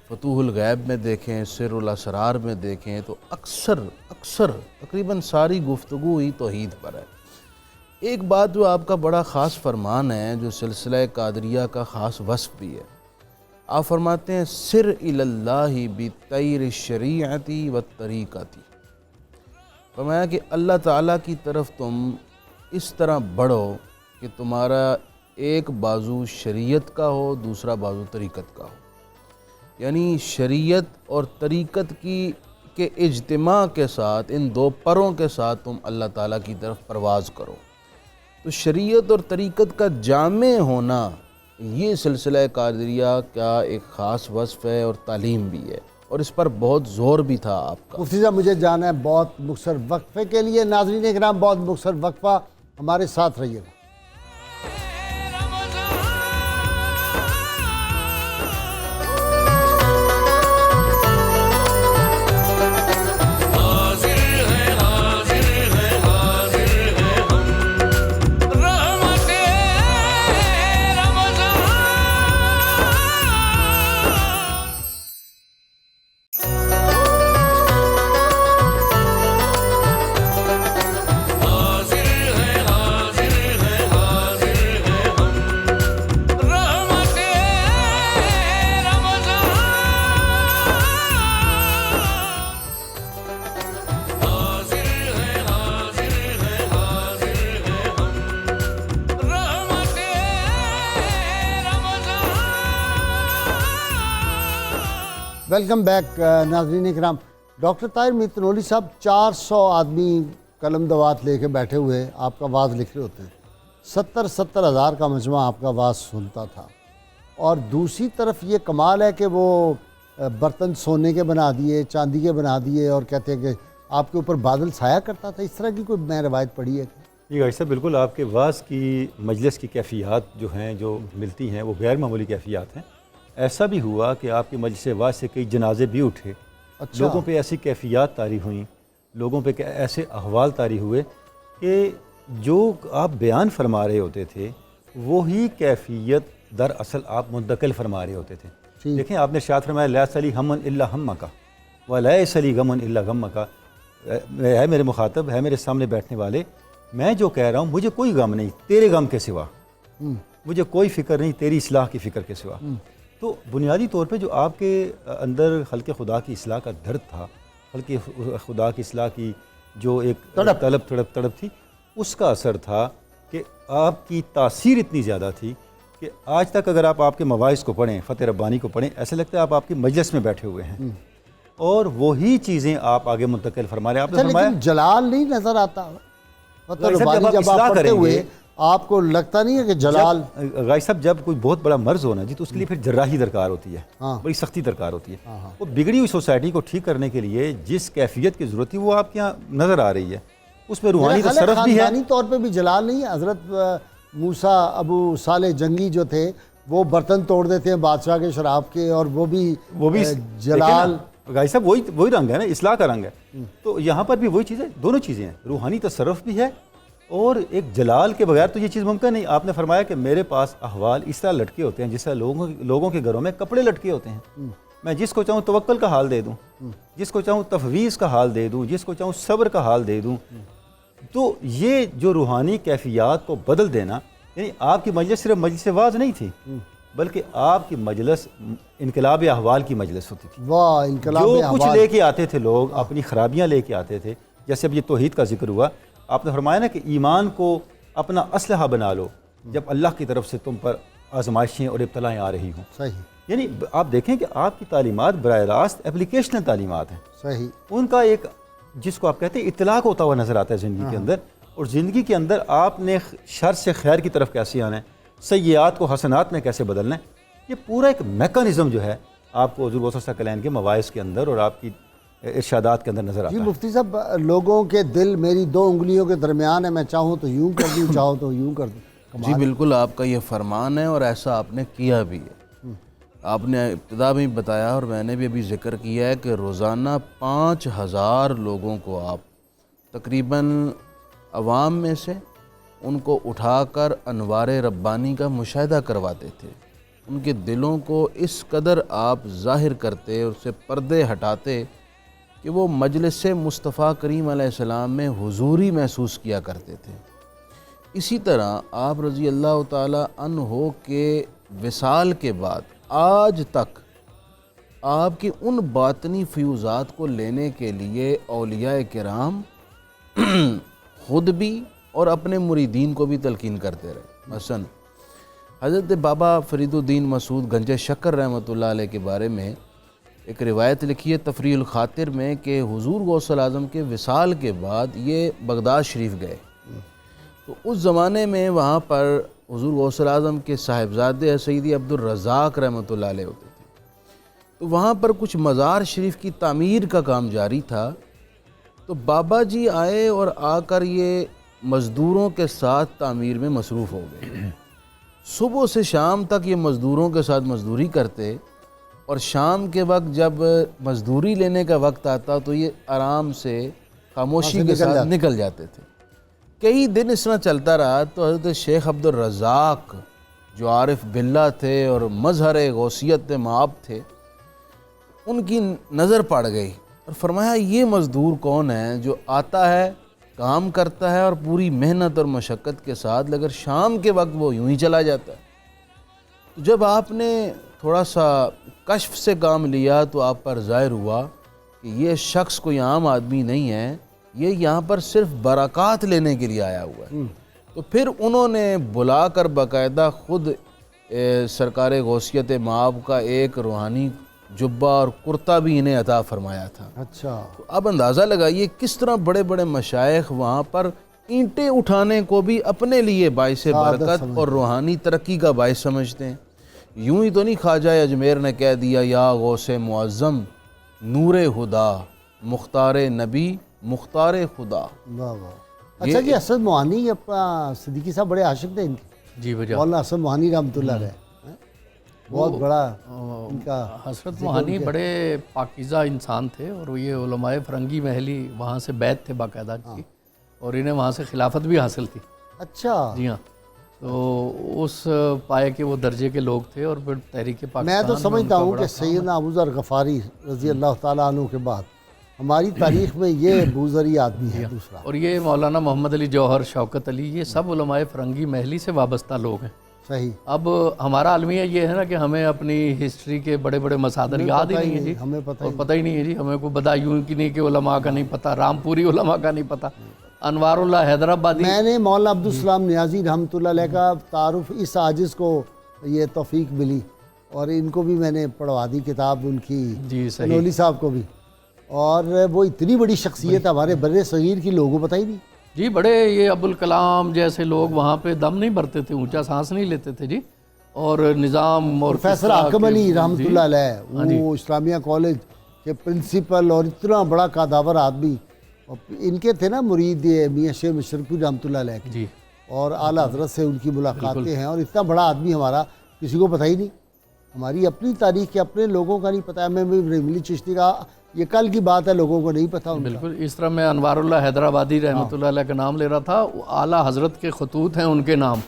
فتوح الغیب میں دیکھیں، سر الاسرار میں دیکھیں تو اکثر تقریباً ساری گفتگو ہی توحید پر ہے۔ ایک بات جو آپ کا بڑا خاص فرمان ہے، جو سلسلہ قادریہ کا خاص وصف بھی ہے، آپ فرماتے ہیں سر اللہ بطیر الشریعتی والطریقتی، فرمایا کہ اللہ تعالیٰ کی طرف تم اس طرح بڑھو کہ تمہارا ایک بازو شریعت کا ہو، دوسرا بازو طریقت کا ہو، یعنی شریعت اور طریقت کے اجتماع کے ساتھ، ان دو پروں کے ساتھ تم اللہ تعالیٰ کی طرف پرواز کرو۔ تو شریعت اور طریقت کا جامع ہونا یہ سلسلہ قادریہ کا ایک خاص وصف ہے اور تعلیم بھی ہے، اور اس پر بہت زور بھی تھا آپ کا۔ مفتی صاحب مجھے جانا ہے بہت مختصر وقفے کے لیے، ناظرین اکرام بہت مختصر وقفہ، ہمارے ساتھ رہیے گا۔ ویلکم بیک ناظرین اکرام۔ ڈاکٹر طاہر میر تنولی صاحب 400 آدمی قلم دوات لے کے بیٹھے ہوئے آپ کا واز لکھ رہے ہوتے ہیں، 70 ہزار کا مجمع آپ کا واز سنتا تھا، اور دوسری طرف یہ کمال ہے کہ وہ برتن سونے کے بنا دیے، چاندی کے بنا دیے، اور کہتے ہیں کہ آپ کے اوپر بادل سایہ کرتا تھا، اس طرح کی کوئی میں روایت پڑھی ہے؟ جی بھائی صاحب بالکل، آپ کے واز کی مجلس کی کیفیات جو ہیں جو ملتی ہیں وہ غیر معمولی کیفیات ہیں۔ ایسا بھی ہوا کہ آپ کی مجلس واز سے کئی جنازے بھی اٹھے، لوگوں پہ ایسی کیفیات طاری ہوئیں، لوگوں پہ ایسے احوال طاری ہوئے کہ جو آپ بیان فرما رہے ہوتے تھے وہی کیفیت دراصل آپ منتقل فرما رہے ہوتے تھے۔ دیکھیں آپ نے ارشاد فرمایا لیس لی ہم الا ہمک ولیس لی غم الا غمک، ہے میرے مخاطب، ہے میرے سامنے بیٹھنے والے، میں جو کہہ رہا ہوں مجھے کوئی غم نہیں تیرے غم کے سوا، مجھے کوئی فکر نہیں تیری اصلاح کی فکر کے سوا۔ تو بنیادی طور پہ جو آپ کے اندر خلق خدا کی اصلاح کا درد تھا، خلق خدا کی اصلاح کی جو ایک تڑپ تھی، اس کا اثر تھا کہ آپ کی تاثیر اتنی زیادہ تھی کہ آج تک اگر آپ کے مواعظ کو پڑھیں، فتح ربانی کو پڑھیں، ایسا لگتا ہے آپ کی مجلس میں بیٹھے ہوئے ہیں، اور وہی چیزیں آپ آگے منتقل فرما رہے ہیں۔ آپ نے فرمایا لیکن جلال نہیں نظر آتا فتح ربانی جب آپ پڑھتے ہوئے، آپ کو لگتا نہیں ہے کہ جلال؟ غازی صاحب جب کوئی بہت بڑا مرض ہونا جی تو اس کے لیے پھر جراحی درکار ہوتی ہے، بڑی سختی درکار ہوتی ہے۔ وہ بگڑی ہوئی سوسائٹی کو ٹھیک کرنے کے لیے جس کیفیت کی ضرورت تھی وہ آپ کے یہاں نظر آ رہی ہے، اس میں روحانی تصرف بھی ہے۔ خاندانی طور پہ بھی جلال نہیں ہے؟ حضرت موسیٰ ابو صالح جنگی جو تھے وہ برتن توڑ دیتے ہیں بادشاہ کے شراب کے، اور وہ بھی جلال۔ غازی صاحب وہی رنگ ہے نا، اصلاح کا رنگ ہے۔ تو یہاں پر بھی وہی چیز ہے، دونوں چیزیں ہیں، روحانی تصرف بھی ہے اور ایک جلال کے بغیر تو یہ چیز ممکن نہیں۔ آپ نے فرمایا کہ میرے پاس احوال اس طرح لٹکے ہوتے ہیں جس طرح لوگوں کے گھروں میں کپڑے لٹکے ہوتے ہیں، میں جس کو چاہوں توکل کا حال دے دوں، جس کو چاہوں تفویض کا حال دے دوں، جس کو چاہوں صبر کا حال دے دوں۔ تو یہ جو روحانی کیفیات کو بدل دینا، یعنی آپ کی مجلس صرف مجلس واعظ نہیں تھی بلکہ آپ کی مجلس انقلاب احوال کی مجلس ہوتی تھی۔ واہ، انقلاب جو احوال۔ کچھ لے کے آتے تھے لوگ، اپنی خرابیاں لے کے آتے تھے، جیسے اب یہ توحید کا ذکر ہوا، آپ نے فرمایا نا کہ ایمان کو اپنا اسلحہ بنا لو جب اللہ کی طرف سے تم پر آزمائشیں اور ابتلائیں آ رہی ہوں۔ صحیح، یعنی آپ دیکھیں کہ آپ کی تعلیمات براہ راست اپلیکیشنل تعلیمات ہیں، صحیح، ان کا ایک جس کو آپ کہتے ہیں اطلاق ہوتا ہوا نظر آتا ہے زندگی کے اندر، اور زندگی کے اندر آپ نے شر سے خیر کی طرف کیسے آنا ہے، سیئات کو حسنات میں کیسے بدلنا ہے، یہ پورا ایک میکانزم جو ہے آپ کو حضور صلی اللہ علیہ وسلم کے مواعظ کے اندر اور آپ کی ارشادات کے اندر نظر جی آتا ہے۔ مفتی صاحب، لوگوں کے دل میری 2 انگلیوں کے درمیان ہے، میں چاہوں تو یوں کر دوں، چاہوں تو یوں کر دوں۔ جی بالکل آپ کا یہ فرمان ہے اور ایسا آپ نے کیا بھی ہے۔ آپ نے ابتدا میں بتایا اور میں نے بھی ابھی ذکر کیا ہے کہ روزانہ 5000 لوگوں کو آپ تقریباً عوام میں سے ان کو اٹھا کر انوار ربانی کا مشاہدہ کرواتے تھے، ان کے دلوں کو اس قدر آپ ظاہر کرتے، اس سے پردے ہٹاتے کہ وہ مجلس مصطفیٰ کریم علیہ السلام میں حضوری محسوس کیا کرتے تھے۔ اسی طرح آپ رضی اللہ تعالی عنہ کے وصال کے بعد آج تک آپ کی ان باطنی فیوزات کو لینے کے لیے اولیاء کرام خود بھی اور اپنے مریدین کو بھی تلقین کرتے رہے۔ مثلا حضرت بابا فرید الدین مسعود گنج شکر رحمۃ اللہ علیہ کے بارے میں ایک روایت لکھی ہے تفریح الخاطر میں کہ حضور غوث الاعظم کے وصال کے بعد یہ بغداد شریف گئے، تو اس زمانے میں وہاں پر حضور غوث الاعظم کے صاحبزادے سیدی عبد الرزاق رحمۃ اللہ علیہ ہوتے تھے، تو وہاں پر کچھ مزار شریف کی تعمیر کا کام جاری تھا، تو بابا جی آئے اور آ کر یہ مزدوروں کے ساتھ تعمیر میں مصروف ہو گئے۔ صبح سے شام تک یہ مزدوروں کے ساتھ مزدوری کرتے، اور شام کے وقت جب مزدوری لینے کا وقت آتا تو یہ آرام سے خاموشی کے ساتھ نکل جاتے تھے۔ کئی دن اس طرح چلتا رہا تو حضرت شیخ عبد الرزاق جو عارف باللہ تھے اور مظہر غوثیت مآب تھے، ان کی نظر پڑ گئی اور فرمایا یہ مزدور کون ہے جو آتا ہے، کام کرتا ہے اور پوری محنت اور مشقت کے ساتھ، مگر شام کے وقت وہ یوں ہی چلا جاتا ہے۔ جب آپ نے تھوڑا سا کشف سے کام لیا تو آپ پر ظاہر ہوا کہ یہ شخص کوئی عام آدمی نہیں ہے، یہ یہاں پر صرف برکات لینے کے لیے آیا ہوا ہے۔ تو پھر انہوں نے بلا کر باقاعدہ خود سرکار غوثیت مآب کا ایک روحانی جبہ اور کرتا بھی انہیں عطا فرمایا تھا۔ اچھا، تو اب اندازہ لگائیے کس طرح بڑے بڑے مشائخ وہاں پر اینٹیں اٹھانے کو بھی اپنے لیے باعث برکت اور روحانی ترقی کا باعث سمجھتے ہیں۔ یوں ہی تو نہیں خواجہ اجمیر نے کہہ دیا یا غوث معظم نور خدا مختار نبی مختار خدا۔ واہ واہ۔ اچھا جی، حسن موہانی اپنا صدیقی صاحب بڑے عاشق تھے ان کے، جی بجا مولانا حسن موہانی رحمۃ اللہ علیہ، بہت بڑا ان کا۔ حضرت موہانی بڑے پاکیزہ انسان تھے اور یہ علماء فرنگی محلی وہاں سے بیت تھے باقاعدہ کی، اور انہیں وہاں سے خلافت بھی حاصل تھی۔ اچھا جی ہاں، تو اس پائے کے وہ درجے کے لوگ تھے، اور پھر تحریک پاکستان میں تو سمجھتا ہوں کہ سیدنا ابو ذر غفاری رضی اللہ تعالیٰ عنہ کے بعد ہماری تاریخ میں یہ بوزری آدمی ہے دوسرا۔ اور یہ مولانا محمد علی جوہر، شوکت علی، یہ سب علماء فرنگی محلی سے وابستہ لوگ ہیں۔ صحیح۔ اب ہمارا المیہ یہ ہے نا کہ ہمیں اپنی ہسٹری کے بڑے بڑے مصادر یاد ہی نہیں ہے جی، ہمیں پتہ اور پتہ ہی نہیں ہے جی، ہمیں کوئی بدایوں کی نہیں کہ علماء کا نہیں پتہ، رامپوری علماء کا نہیں پتہ، انوار اللہ حیدرآبادی۔ میں نے مولانا عبدالسلام نیازی رحمۃ اللہ علیہ کا تعارف اس عاجز کو یہ توفیق ملی، اور ان کو بھی میں نے پڑھوا دی کتاب ان کی، جی صحیح، نولی صاحب کو بھی، اور وہ اتنی بڑی شخصیت ہمارے بر صغیر کی، لوگوں کو پتہ ہی نہیں۔ جی بڑے یہ ابوالکلام جیسے لوگ وہاں پہ دم نہیں بھرتے تھے، اونچا سانس نہیں لیتے تھے جی، اور نظام اور پروفیسر حاکم علی رحمۃ اللہ علیہ، وہ اسلامیہ کالج کے پرنسپل اور اتنا بڑا قاداور آدمی، اور ان کے تھے نا مرید میاں شیر مشرقی رحمۃ اللہ علیہ جی، اور اعلیٰ حضرت سے ان کی ملاقاتیں ہیں، اور اتنا بڑا آدمی ہمارا کسی کو پتہ ہی نہیں۔ ہماری اپنی تاریخ کے اپنے لوگوں کا نہیں پتہ ہے۔ میں ملی چشتی کا یہ کل کی بات ہے، لوگوں کو نہیں پتہ ان کا۔ بالکل اس طرح میں انوار اللہ حیدرآبادی رحمۃ اللہ علیہ کا نام لے رہا تھا، اعلیٰ حضرت کے خطوط ہیں ان کے نام،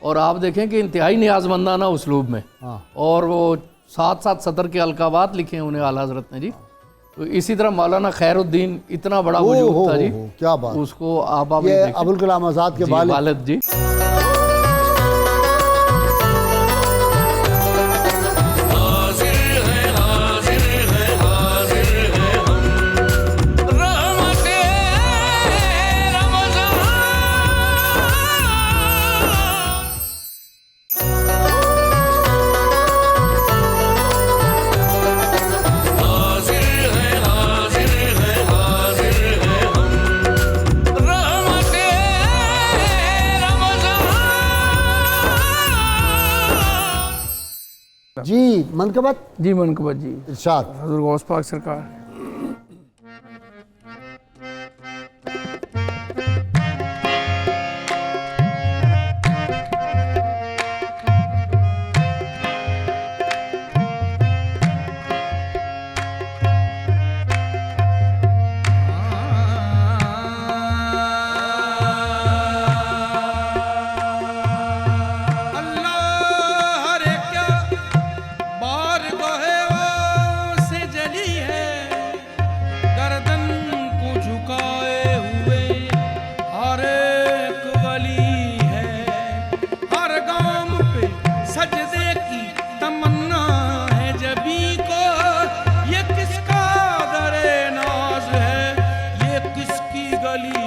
اور آپ دیکھیں کہ انتہائی نیازمندانہ اسلوب میں، اور وہ 7 سطر کے القابات لکھے ہیں انہیں اعلیٰ حضرت نے جی۔ تو اسی طرح مولانا خیر الدین اتنا بڑا وجود تھا جی، کیا بات، اس کو آپ یہ ابوالکلام آزاد کے والد جی۔ جی منقبت جی منقبت جی، ارشاد۔ حضور غوث پاک سرکار